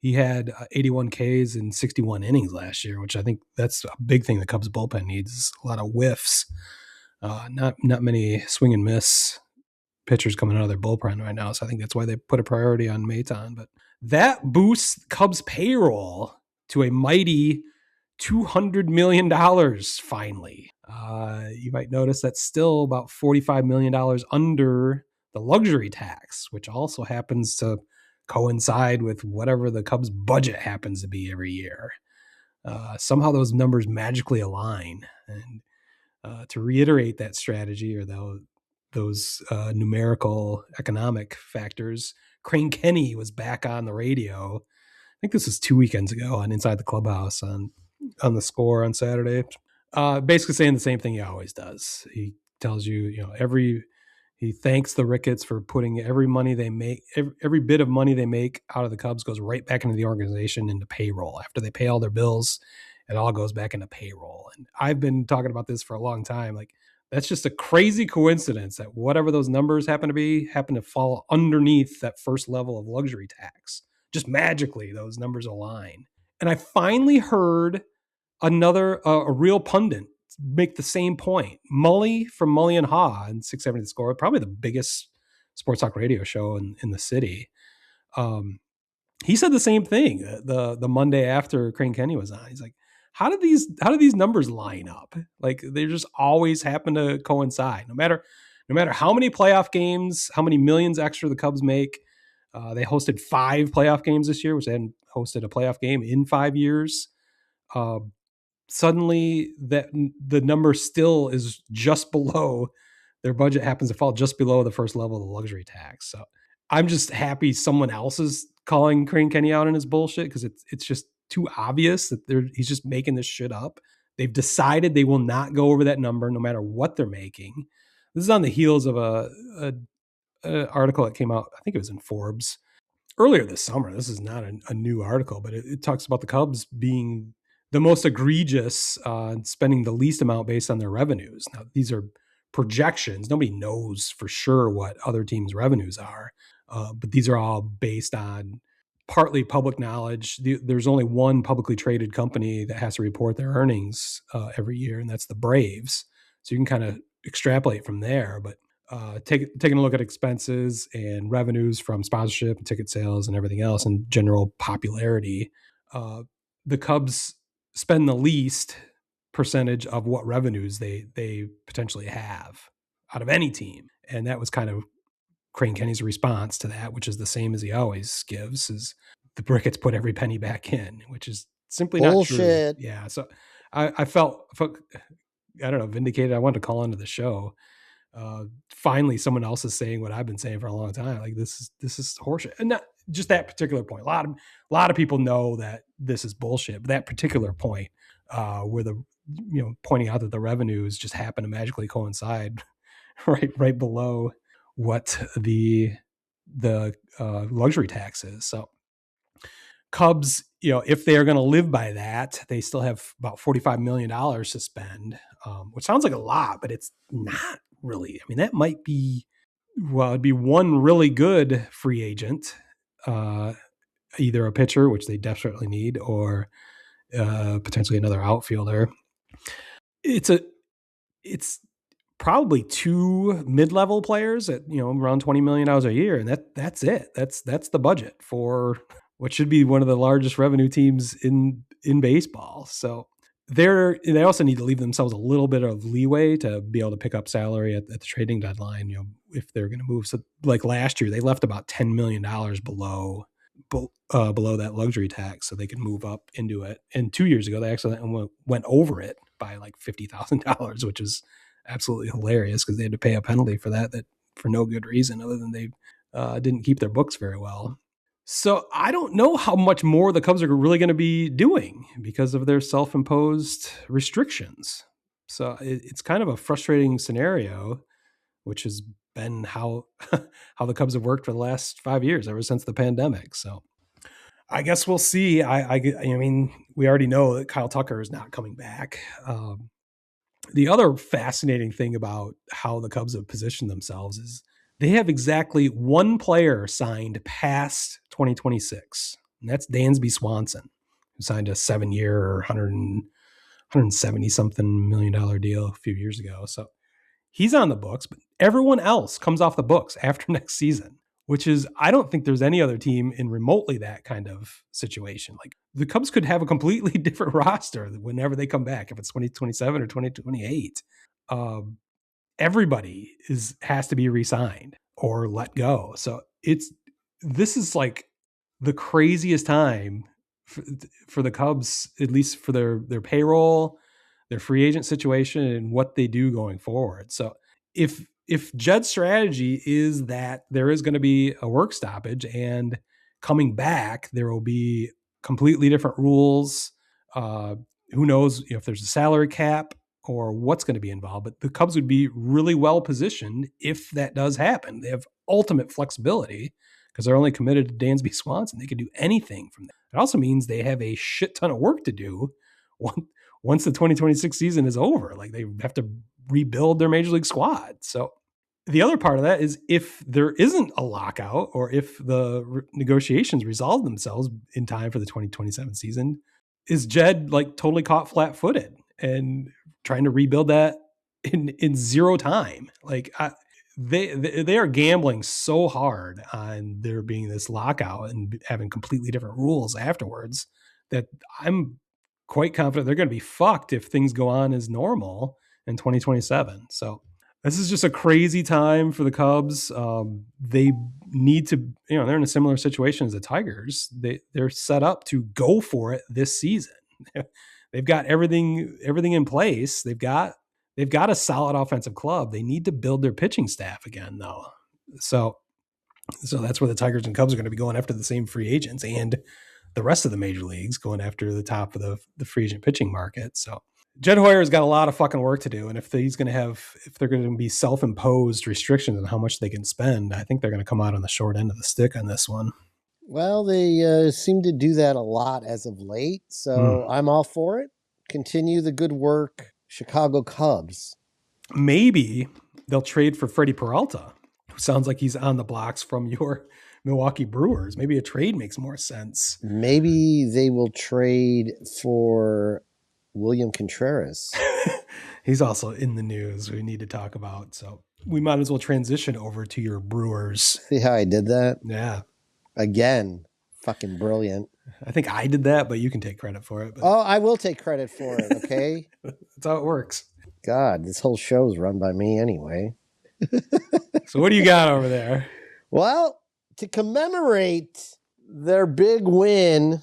He had 81 Ks in 61 innings last year, which I think that's a big thing the Cubs bullpen needs. A lot of whiffs, not many swing and miss pitchers coming out of their bullpen right now. So I think that's why they put a priority on Maton. But that boosts Cubs payroll to a mighty $200 million finally. You might notice that's still about $45 million under the luxury tax, which also happens to coincide with whatever the Cubs budget happens to be every year. Somehow those numbers magically align. And to reiterate that strategy, or those numerical economic factors, Crane Kenny was back on the radio. I think this was 2 weekends ago on Inside the Clubhouse on the Score on Saturday, basically saying the same thing he always does. He tells you, he thanks the Ricketts for putting every money they make, every bit of money they make out of the Cubs goes right back into the organization, into payroll. After they pay all their bills, it all goes back into payroll. And I've been talking about this for a long time. Like, that's just a crazy coincidence that whatever those numbers happen to fall underneath that first level of luxury tax. Just magically, those numbers align. And I finally heard a real pundit make the same point. Mully from Mully and Haw and 670 The Score, probably the biggest sports talk radio show in the city. He said the same thing the Monday after Crane Kenny was on. He's like, how do these numbers line up? Like, they just always happen to coincide. No matter how many playoff games, how many millions extra the Cubs make. They hosted 5 playoff games this year, which they hadn't hosted a playoff game in 5 years. Suddenly that the number still is just below, their budget happens to fall just below the first level of the luxury tax. So I'm just happy someone else is calling Crane Kenny out on his bullshit, because it's just too obvious that he's just making this shit up. They've decided they will not go over that number no matter what they're making. This is on the heels of an article that came out, I think it was in Forbes earlier this summer. This is not a new article, but it talks about the Cubs being the most egregious, spending the least amount based on their revenues. Now, these are projections. Nobody knows for sure what other teams' revenues are, but these are all based on partly public knowledge. There's only one publicly traded company that has to report their earnings every year, and that's the Braves. So you can kind of extrapolate from there. But taking a look at expenses and revenues from sponsorship and ticket sales and everything else, and general popularity, the Cubs spend the least percentage of what revenues they potentially have out of any team. And that was kind of Crane Kenny's response to that, which is the same as he always gives, is the Ricketts put every penny back in, which is simply bullshit. Not true. Yeah. So I felt I don't know, vindicated. I wanted to call into the show. Finally, someone else is saying what I've been saying for a long time. Like this is horseshit, and not just that particular point. A lot of people know that this is bullshit, but that particular point, where pointing out that the revenues just happen to magically coincide right below what the luxury tax is. So Cubs, if they are going to live by that, they still have about $45 million to spend, which sounds like a lot, but it's not really. I mean, that might be, it'd be one really good free agent, either a pitcher, which they desperately need, or potentially another outfielder. It's probably two mid-level players at, around $20 million a year. And that's it. That's the budget for what should be one of the largest revenue teams in baseball. So they also need to leave themselves a little bit of leeway to be able to pick up salary at the trading deadline, if they're going to move. So like last year, they left about $10 million below that luxury tax so they could move up into it. And 2 years ago, they actually went over it by like $50,000, which is absolutely hilarious because they had to pay a penalty for that for no good reason other than they didn't keep their books very well. So I don't know how much more the Cubs are really going to be doing because of their self-imposed restrictions. So it's kind of a frustrating scenario, which has been how the Cubs have worked for the last 5 years, ever since the pandemic. So I guess we'll see. I mean, we already know that Kyle Tucker is not coming back. The other fascinating thing about how the Cubs have positioned themselves is they have exactly one player signed past 2026, and that's Dansby Swanson, who signed a 7-year, $170-something million deal a few years ago. So he's on the books, but everyone else comes off the books after next season, which is, I don't think there's any other team in remotely that kind of situation. Like the Cubs could have a completely different roster whenever they come back, if it's 2027 or 2028. Everybody has to be re-signed or let go. So this is like the craziest time for the Cubs, at least for their payroll, their free agent situation, and what they do going forward. So if Jed's strategy is that there is going to be a work stoppage and coming back, there will be completely different rules. Who knows if there's a salary cap or what's going to be involved, but the Cubs would be really well positioned if that does happen. They have ultimate flexibility because they're only committed to Dansby Swanson. They can do anything from that. It also means they have a shit ton of work to do once the 2026 season is over. Like they have to rebuild their major league squad. So the other part of that is if there isn't a lockout or if the negotiations resolve themselves in time for the 2027 season, is Jed like totally caught flat-footed and trying to rebuild that in zero time? Like they are gambling so hard on there being this lockout and having completely different rules afterwards that I'm quite confident they're going to be fucked if things go on as normal in 2027. So this is just a crazy time for the Cubs. They need to, they're in a similar situation as the Tigers. They're set up to go for it this season. They've got everything in place. They've got a solid offensive club. They need to build their pitching staff again, though. So that's where the Tigers and Cubs are going to be going after the same free agents and the rest of the major leagues going after the top of the free agent pitching market. So Jed Hoyer's got a lot of fucking work to do. And if they're going to be self-imposed restrictions on how much they can spend, I think they're going to come out on the short end of the stick on this one. Well, they seem to do that a lot as of late, so I'm all for it. Continue the good work, Chicago Cubs. Maybe they'll trade for Freddie Peralta, who sounds like he's on the blocks from your Milwaukee Brewers. Maybe a trade makes more sense. Maybe they will trade for William Contreras. He's also in the news we need to talk about, so we might as well transition over to your Brewers. See how I did that? Yeah. Again, fucking brilliant. I think I did that, but you can take credit for it. But... Oh, I will take credit for it, okay? That's how it works. God, this whole show is run by me anyway. So what do you got over there? Well, to commemorate their big win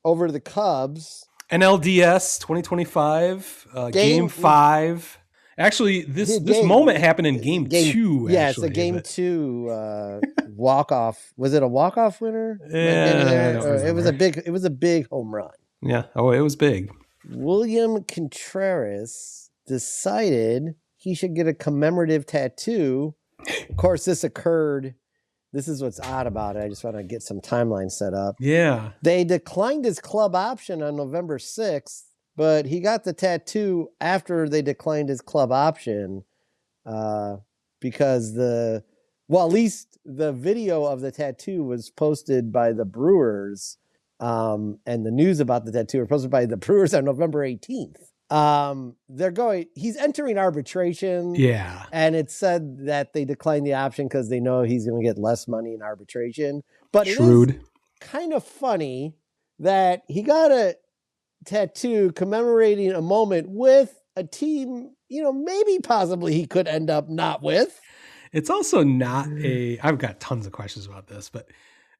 over the Cubs. NLDS 2025, game 5. Actually, this moment happened in game 2. Yeah, actually, it's a game 2 walk-off. Was it a walk-off winner? Yeah, it was a big home run. Yeah. Oh, it was big. William Contreras decided he should get a commemorative tattoo. Of course, this occurred. This is what's odd about it. I just want to get some timeline set up. Yeah. They declined his club option on November 6th, but he got the tattoo after they declined his club option because at least the video of the tattoo was posted by the Brewers, and the news about the tattoo were posted by the Brewers on November 18th. He's entering arbitration. Yeah. And it said that they declined the option because they know he's going to get less money in arbitration. But Shrewd. It is kind of funny that he got a tattoo commemorating a moment with a team, maybe possibly he could end up not with. It's also not I've got tons of questions about this, but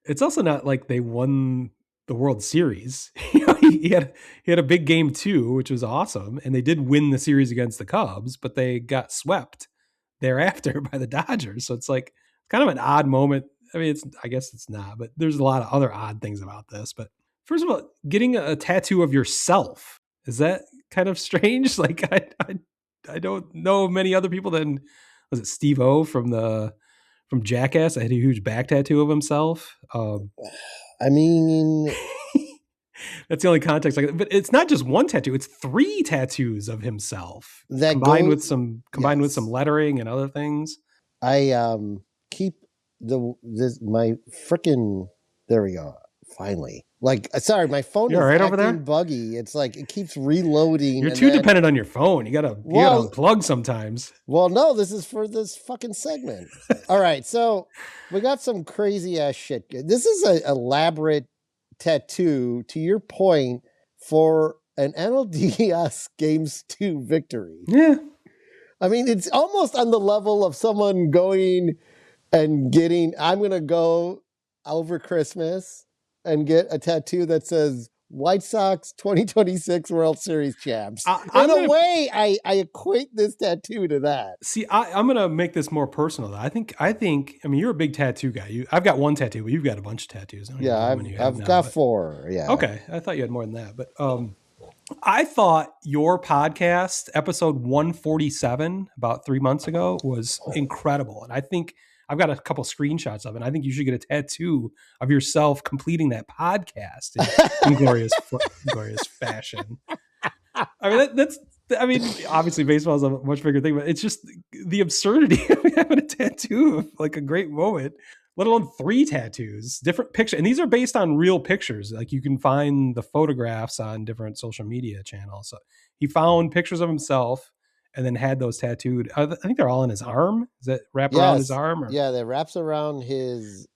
it's also not like they won the World Series. He had a big game 2, which was awesome, and they did win the series against the Cubs, but they got swept thereafter by the Dodgers. So it's like kind of an odd moment. I mean, I guess it's not, but there's a lot of other odd things about this. But first of all, getting a tattoo of yourself, is that kind of strange? Like I don't know many other people than, was it Steve-O from Jackass that had a huge back tattoo of himself? I mean, that's the only context. But it's not just one tattoo; it's 3 tattoos of himself that combined with some lettering and other things. I keep my freaking. There we go. Finally, sorry, my phone is right over there. Buggy. It's like it keeps reloading. You're too dependent on your phone. You gotta unplug sometimes. Well, no, this is for this fucking segment. All right, so we got some crazy ass shit. This is an elaborate tattoo, to your point, for an NLDS Games 2 victory. Yeah. I mean, it's almost on the level of someone going and getting, I'm going to go over Christmas and get a tattoo that says White Sox 2026 World Series champs. In a way, I equate this tattoo to that. See, I'm going to make this more personal. I think, I mean, you're a big tattoo guy. I've got one tattoo, but you've got a bunch of tattoos. Yeah, I've got 4. Yeah. Okay. I thought you had more than that, but I thought your podcast, episode 147, about 3 months ago, was incredible. And I think I've got a couple screenshots of it. I think you should get a tattoo of yourself completing that podcast in glorious fashion. I mean, obviously baseball is a much bigger thing, but it's just the absurdity of having a tattoo of like a great moment, let alone 3 tattoos, different pictures. And these are based on real pictures. Like you can find the photographs on different social media channels. So he found pictures of himself and then had those tattooed. I think they're all in his arm. Is that wrap around his arm? Or? Yeah, that wraps around his,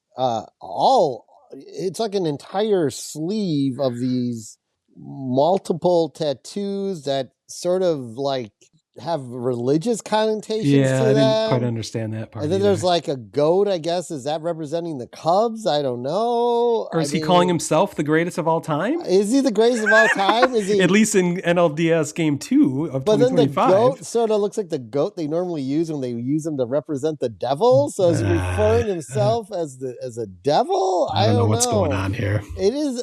it's like an entire sleeve of these multiple tattoos that sort of like have religious connotations to them. I didn't quite understand that part. And then there's like a goat, I guess. Is that representing the Cubs? I don't know. Or is he calling himself the greatest of all time? Is he the greatest of all time? Is he? At least in NLDS Game 2 of 2025. But then the goat sort of looks like the goat they normally use when they use him to represent the devil. So is he referring himself as a devil? I don't know what's going on here. It is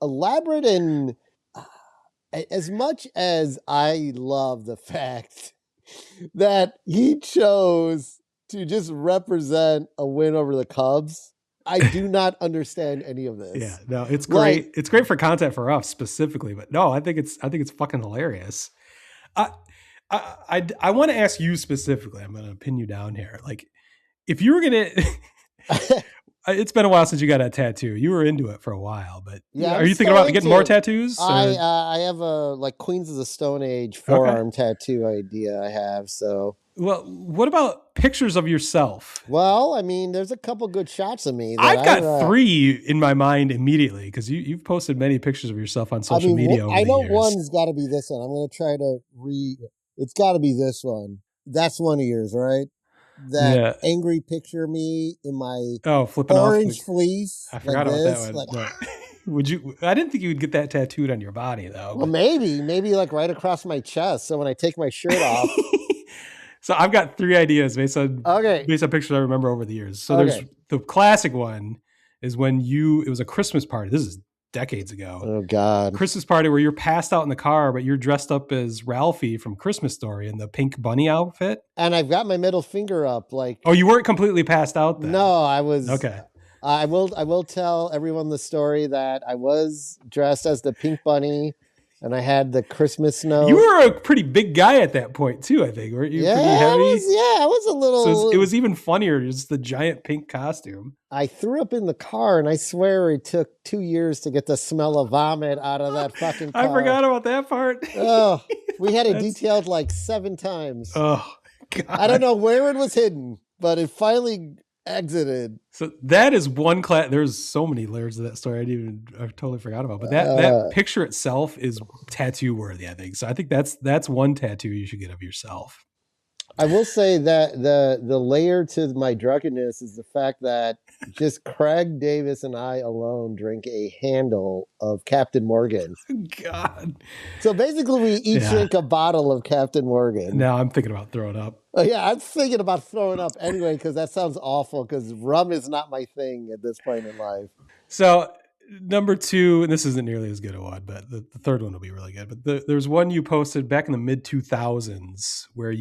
elaborate, and as much as I love the fact that he chose to just represent a win over the Cubs, I do not understand any of this. Yeah, no, it's great. It's great for content for us specifically, but no, I think it's fucking hilarious. I want to ask you specifically. I'm going to pin you down here. Like, if you were going to, it's been a while since you got a tattoo. You were into it for a while, but are you thinking about getting more tattoos? I have a like Queens of the Stone Age forearm tattoo idea I have. So, well, what about pictures of yourself? Well, I mean, there's a couple good shots of me. I've got 3 in my mind immediately because you've posted many pictures of yourself on social media. I know one's got to be this one. I'm going to try to It's got to be this one. That's one of yours, right? That angry picture of me in my flipping orange fleece. I forgot about that one. Would you? I didn't think you would get that tattooed on your body though. Well, maybe like right across my chest. So when I take my shirt off. So I've got 3 ideas based on pictures I remember over the years. So there's the classic one is when it was a Christmas party. This is decades ago. Oh God. Christmas party where you're passed out in the car, but you're dressed up as Ralphie from Christmas Story in the pink bunny outfit. And I've got my middle finger up like. Oh, you weren't completely passed out then? No, I was. Okay. I will tell everyone the story that I was dressed as the pink bunny and I had the Christmas snow. You were a pretty big guy at that point too, I think. Weren't you pretty heavy? I was a little. So it was even funnier, just the giant pink costume. I threw up in the car and I swear it took 2 years to get the smell of vomit out of that fucking car. I forgot about that part. Oh, we had it detailed like 7 times. Oh, God. I don't know where it was hidden, but it finally exited. So that is one class. There's so many layers of that story I totally forgot about. But that picture itself is tattoo worthy, I think. So I think that's one tattoo you should get of yourself. I will say that the layer to my drunkenness is the fact that just Craig Davis and I alone drink a handle of Captain Morgan. God. So basically we each drink a bottle of Captain Morgan. Now I'm thinking about throwing up. Oh, yeah, I'm thinking about throwing up anyway because that sounds awful because rum is not my thing at this point in life. So number 2, and this isn't nearly as good a one, but the third one will be really good. But there's one you posted back in the mid 2000s where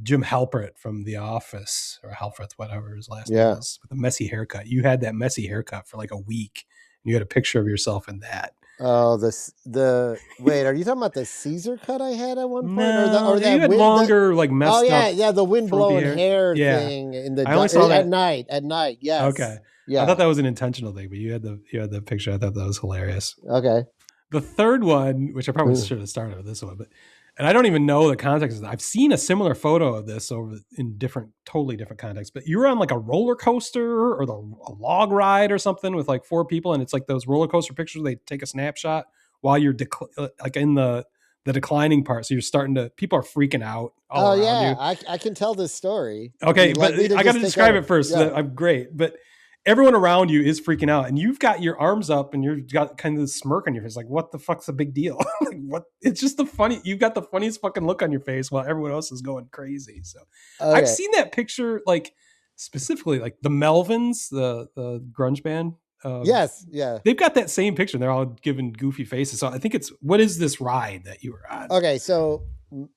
Jim Halpert from The Office, or Halfrith, whatever his last name is, with a messy haircut. You had that messy haircut for like a week. And you had a picture of yourself in that. Oh, wait, are you talking about the Caesar cut I had at one point? No, or that you had longer, like messed up. Oh, yeah, the wind blowing hair thing I only saw that at night, yes. Okay. Yeah. I thought that was an intentional thing, but you had the picture. I thought that was hilarious. Okay. The third one, which I probably should have started with this one, and I don't even know the context of it. I've seen a similar photo of this in totally different contexts, but you were on like a roller coaster or a log ride or something with like 4 people. And it's like those roller coaster pictures. They take a snapshot while you're like in the declining part. So people are freaking out. All around you. I can tell this story. Okay. But I got to describe it first. Yeah. I'm great. But everyone around you is freaking out and you've got your arms up and you've got kind of this smirk on your face. Like, what the fuck's the big deal? Like, what? It's just you've got the funniest fucking look on your face while everyone else is going crazy. So I've seen that picture, like specifically like the Melvins, the grunge band. Yes. Yeah. They've got that same picture. They're all giving goofy faces. So I think what is this ride that you were on? Okay. So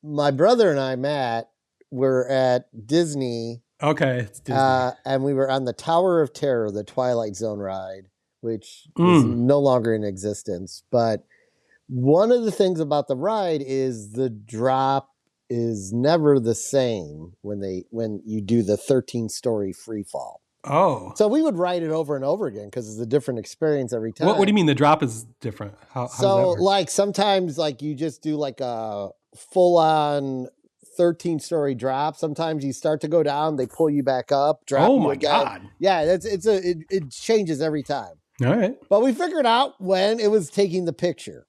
my brother and I, Matt, were at Disney. Okay. It's Disney. And we were on the Tower of Terror, the Twilight Zone ride, which is no longer in existence. But one of the things about the ride is the drop is never the same when you do the 13-story free fall. Oh. So we would ride it over and over again because it's a different experience every time. What do you mean the drop is different? How does that work? Like sometimes like you just do like a full-on 13-story drop. Sometimes you start to go down, they pull you back up, drop you again. God. Yeah, it changes every time. All right. But we figured out when it was taking the picture.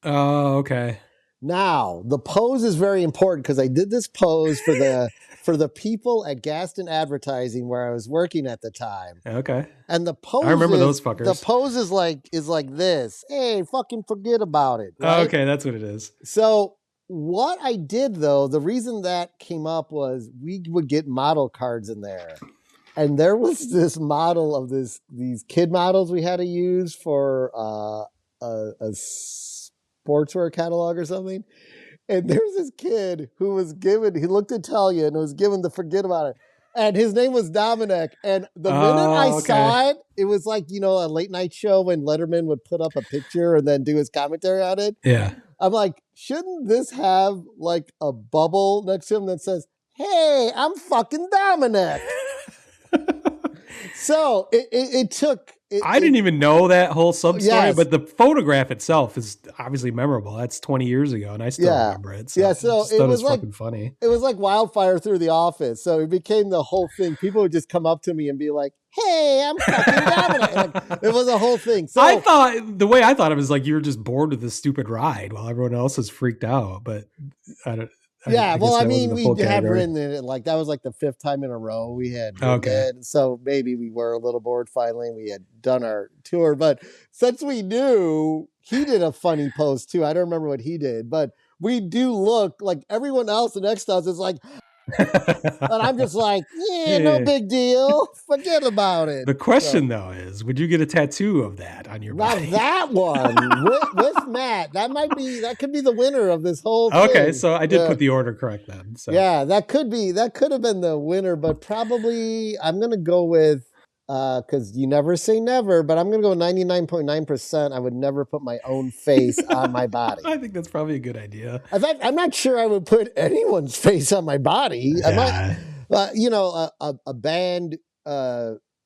Oh, okay. Now, the pose is very important because I did this pose for the people at Gaston Advertising where I was working at the time. Okay. And the pose I remember those fuckers. The pose is like this. Hey, fucking forget about it. Right? Okay, that's what it is. So what I did, though, the reason that came up was we would get model cards in there. And there was this model of these kid models we had to use for a sportswear catalog or something. And there's this kid who was he looked Italian and was given the forget about it. And his name was Dominic. And the minute I saw it, it was like, a late night show when Letterman would put up a picture and then do his commentary on it. Yeah. I'm like, shouldn't this have like a bubble next to him that says, hey, I'm fucking Dominic? So it took... I didn't even know that whole sub-story, but the photograph itself is obviously memorable. That's 20 years ago, and I still remember it. So it was like, fucking funny. It was like wildfire through the office. So it became the whole thing. People would just come up to me and be like, hey, I'm fucking Dominic. Like, it was a whole thing. So the way I thought it was like you were just bored with this stupid ride while everyone else is freaked out. But I Yeah, well, guess I that mean, wasn't a we full had category. written it like that was like the 5th time in a row we had written it. So maybe we were a little bored finally. We had done our tour, but since we knew he did a funny post too, I don't remember what he did, but we do look like everyone else next to us is like, and I'm just like, yeah, no big deal. Forget about it. The question though is, would you get a tattoo of that on your body? Not that one with Matt. That could be the winner of this whole thing. Okay, so I did put the order correct then. So. Yeah, that could have been the winner, but probably I'm gonna go with because you never say never, but I'm gonna go 99.9%. I would never put my own face on my body. I think that's probably a good idea. In fact, I'm not sure I would put anyone's face on my body. Yeah. I might, a band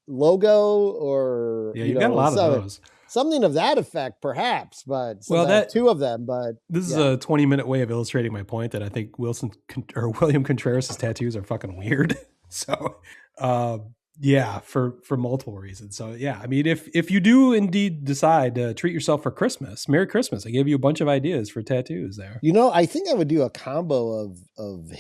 logo or you've got a lot of those. Something of that effect, perhaps. But two of them. But this is a 20-minute way of illustrating my point that I think William Contreras' tattoos are fucking weird. So, for multiple reasons. So I mean, if you do indeed decide to treat yourself for Christmas, Merry Christmas. I gave you a bunch of ideas for tattoos there. I think I would do a combo of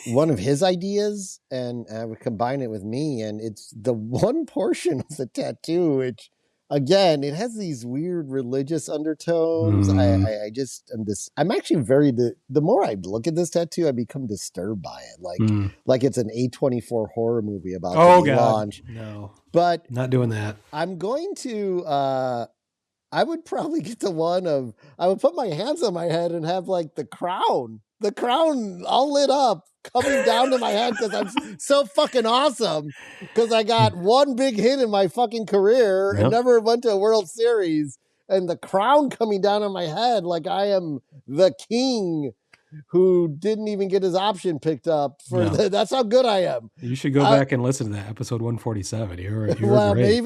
one of his ideas, and I would combine it with me, and it's the one portion of the tattoo which, again, it has these weird religious undertones. I'm actually the more I look at this tattoo, I become disturbed by it. Like it's an A24 horror movie about to launch. No, but not doing that. I'm going to, I would probably get the one of, I would put my hands on my head and have like the crown all lit up coming down to my head because I'm so fucking awesome because I got one big hit in my fucking career and never went to a World Series, and the crown coming down on my head like I am the king who didn't even get his option picked up that's how good I am. You should go back and listen to that episode 147. You're well, great.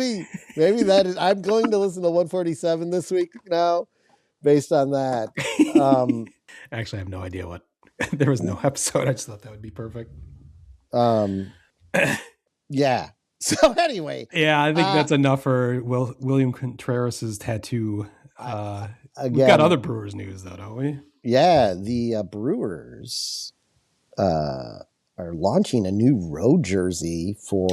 maybe that is, I'm going to listen to 147 this week now based on that. Actually, I have no idea what. There was no episode. I just thought that would be perfect. Yeah. So anyway. Yeah, I think that's enough for William Contreras' tattoo. We've got other Brewers news though, don't we? Yeah, the Brewers are launching a new road jersey for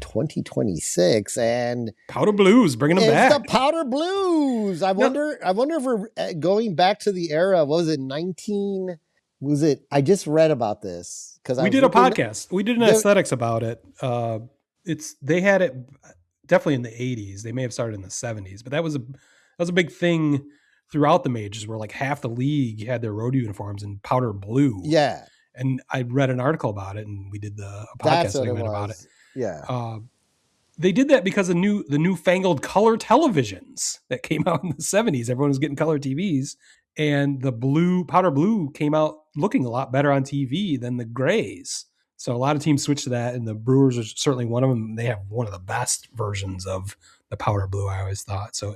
2026, and Powder Blues, bringing them back. It's the Powder Blues. I wonder if we're going back to the era. What was it? I just read about this because we did a podcast. We did an aesthetics about it. They had it definitely in the 80s. They may have started in the 70s, but that was a big thing throughout the majors where like half the league had their road uniforms in powder blue. Yeah. And I read an article about it, and we did a podcast segment about it. Yeah. They did that because the newfangled color televisions that came out in the 70s. Everyone was getting color TVs, and the powder blue came out looking a lot better on TV than the grays. So a lot of teams switched to that, and the Brewers are certainly one of them. They have one of the best versions of the powder blue, I always thought. So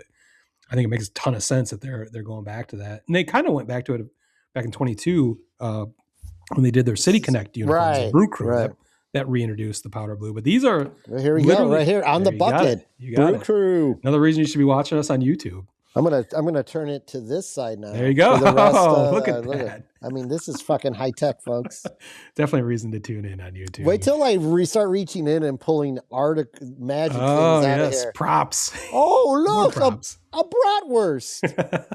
I think it makes a ton of sense that they're going back to that. And they kind of went back to it back in 22 when they did their City Connect uniforms, the Brew Crew that reintroduced the powder blue. But these are here we go, right here on the bucket. You got Brew Crew. Another reason you should be watching us on YouTube. I'm gonna turn it to this side now. There you go. Look at that. I mean, this is fucking high tech, folks. Definitely a reason to tune in on YouTube. Wait till I start reaching in and pulling magic things out of here. Props. Oh, look, a bratwurst.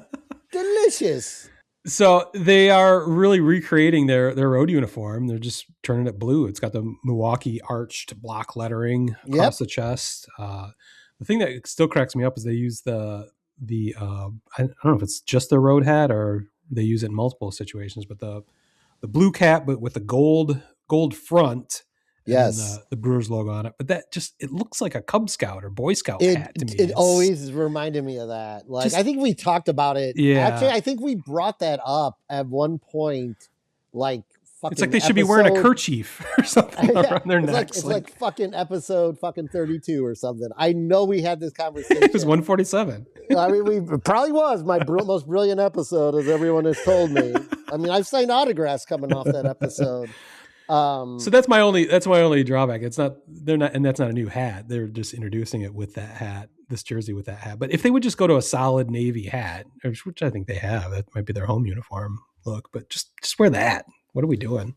Delicious. So they are really recreating their road uniform. They're just turning it blue. It's got the Milwaukee arched block lettering across the chest. The thing that still cracks me up is they use the I don't know if it's just their road hat or they use it in multiple situations, but the blue cap, but with the gold front. Yes. And the Brewers logo on it. But that it looks like a Cub Scout or Boy Scout hat to me. It always reminded me of that. Like, I think we talked about it. Yeah. Actually, I think we brought that up at one point. Like, fucking it's like they should be wearing a kerchief or something around their necks. It's like fucking episode 32 or something. I know we had this conversation. It was 147. I mean, it probably was my most brilliant episode, as everyone has told me. I mean, I've signed autographs coming off that episode. So that's my only drawback. That's not a new hat. They're just introducing it with that hat, this jersey with that hat. But if they would just go to a solid navy hat, which I think they have, that might be their home uniform. look, but just wear that. What are we doing?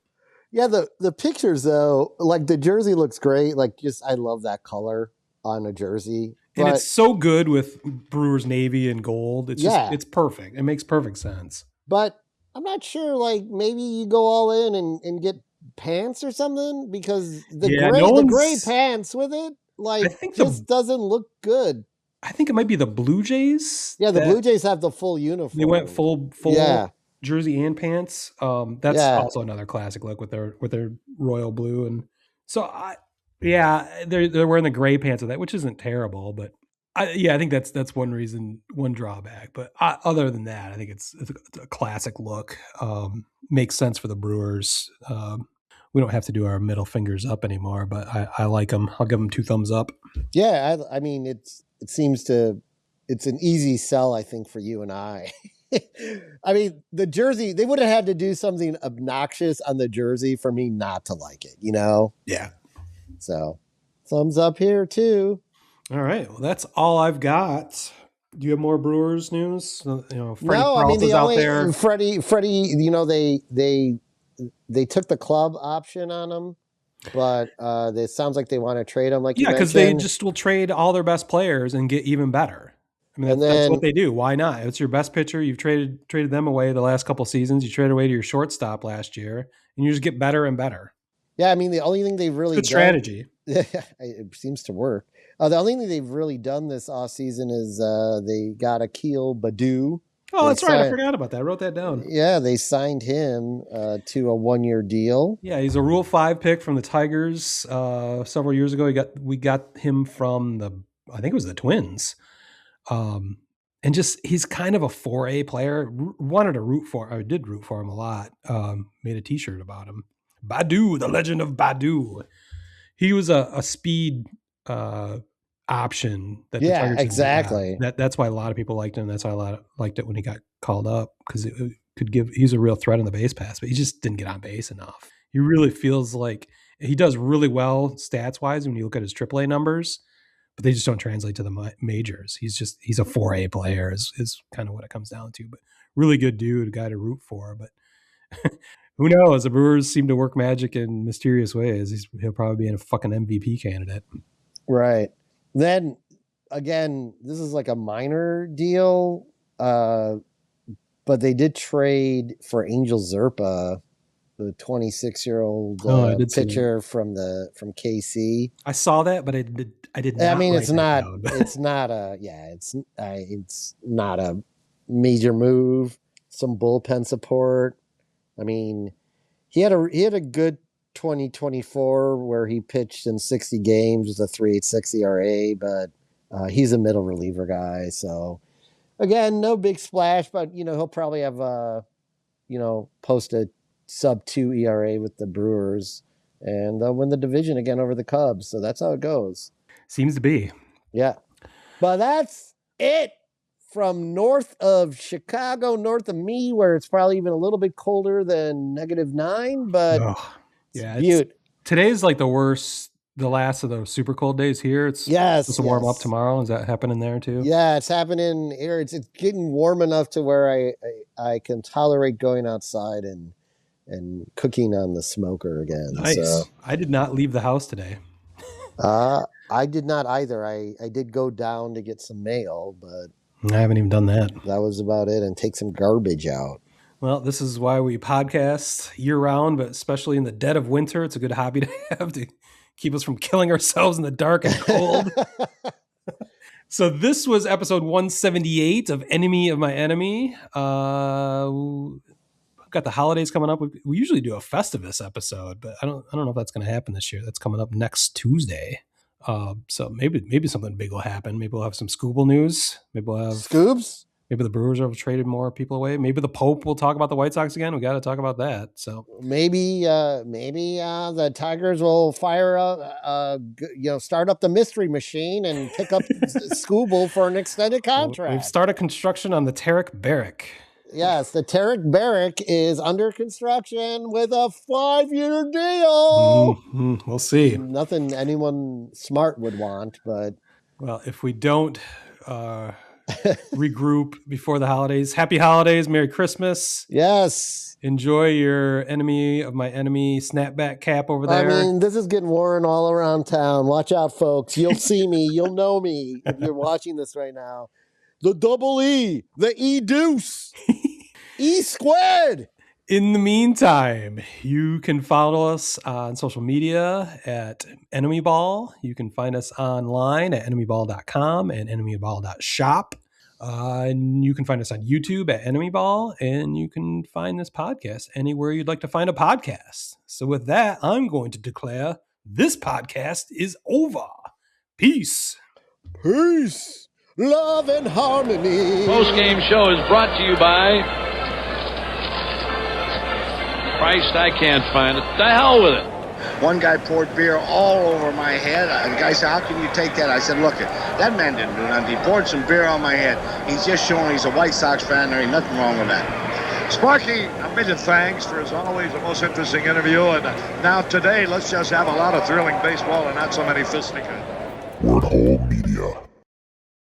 Yeah, the pictures though, like the jersey looks great. Like I love that color on a jersey. And it's so good with Brewers navy and gold. It's it's perfect. It makes perfect sense. But I'm not sure, like maybe you go all in and get pants or something, because the gray pants with it, like doesn't look good. I think it might be the Blue Jays. Yeah, the Blue Jays have the full uniform. They went full jersey and pants. That's also another classic look with their royal blue. And so they're wearing the gray pants with that, which isn't terrible, but I think that's one reason, one drawback. But other than that, I think it's a classic look. Makes sense for the Brewers. We don't have to do our middle fingers up anymore, but I like them. I'll give them 2 thumbs up. Yeah, I mean it's an easy sell, I think, for you and I. I mean, the jersey, they would have had to do something obnoxious on the jersey for me not to like it, you know? Yeah. So, thumbs up here too. All right. Well, that's all I've got. Do you have more Brewers news? Freddie no, I mean, Freddie, you know, they took the club option on him, but it sounds like they want to trade him. Like, because they just will trade all their best players and get even better. I mean, that's what they do. Why not? It's your best pitcher. You've traded them away the last couple seasons. You traded away to your shortstop last year, and you just get better and better. Yeah, I mean, the only thing they've really good strategy. It seems to work. The only thing they've really done this offseason is they got Akil Baddoo. Oh, that's right. I forgot about that. I wrote that down. Yeah, they signed him to a 1-year deal. Yeah, he's a Rule 5 pick from the Tigers several years ago. We got him from I think it was the Twins. And just he's kind of a 4A player. I did root for him a lot. Made a T-shirt about him. Baddoo, the legend of Baddoo. He was a speed option that the Tigers exactly. That's why a lot of people liked him. That's why a lot liked it when he got called up, because it could he's a real threat on the base pass, but he just didn't get on base enough. He really feels like he does really well stats wise when you look at his AAA numbers, but they just don't translate to the majors. He's a 4A player is kind of what it comes down to, but really good dude, a guy to root for. But who knows? The Brewers seem to work magic in mysterious ways. He'll probably be a fucking MVP candidate. Right. Then again, this is like a minor deal, but they did trade for Angel Zerpa, the 26-year-old pitcher from KC. I saw that, but I did not. I mean, it's not a major move. Some bullpen support. I mean, he had a good 2024 where he pitched in 60 games with a 3.86 ERA, but he's a middle reliever guy. So again, no big splash, but he'll probably have post a sub-2 ERA with the Brewers, and they'll win the division again over the Cubs. So that's how it goes. Seems to be. Yeah. But that's it from north of Chicago, north of me, where it's probably even a little bit colder than -9, but today's like the last of the super cold days here. It's supposed to warm up tomorrow. Is that happening there too? Yeah, it's happening here. It's getting warm enough to where I can tolerate going outside and cooking on the smoker again. Nice. So, I did not leave the house today. I did not either. I did go down to get some mail, but I haven't even done that. That was about it, and take some garbage out. Well, this is why we podcast year-round, but especially in the dead of winter, it's a good hobby to have to keep us from killing ourselves in the dark and cold. So this was episode 178 of Enemy of My Enemy. We've got the holidays coming up. We usually do a Festivus episode, but I don't know if that's going to happen this year. That's coming up next Tuesday. So maybe something big will happen. Maybe we'll have some Skubal news. Maybe we'll have Scoobs. Maybe the Brewers have traded more people away. Maybe the Pope will talk about the White Sox again. We got to talk about that. So maybe the Tigers will fire up, start up the mystery machine and pick up Skubal for an extended contract. We've started construction on the Tarik Barrick. Yes, the Tarik Barrick is under construction with a 5-year deal. Mm-hmm. We'll see. Nothing anyone smart would want, but well, if we don't regroup before the holidays. Happy holidays. Merry Christmas. Yes. Enjoy your enemy of my enemy snapback cap over there. I mean, this is getting worn all around town. Watch out, folks. You'll see me. You'll know me if you're watching this right now. The double E. The E deuce. E squared. In the meantime, you can follow us on social media at Enemy Ball. You can find us online at enemyball.com and enemyball.shop. And you can find us on YouTube at Enemy Ball, and you can find this podcast anywhere you'd like to find a podcast. So with that, I'm going to declare this podcast is over. Peace. Peace. Love and harmony. Post-game show is brought to you by... Christ, I can't find it. The hell with it. One guy poured beer all over my head. The guy said, how can you take that? I said, look, that man didn't do nothing. He poured some beer on my head. He's just showing he's a White Sox fan. There ain't nothing wrong with that. Sparky, a million thanks for, as always, the most interesting interview. And now today, let's just have a lot of thrilling baseball and not so many fisticuffs. Word Hole Media.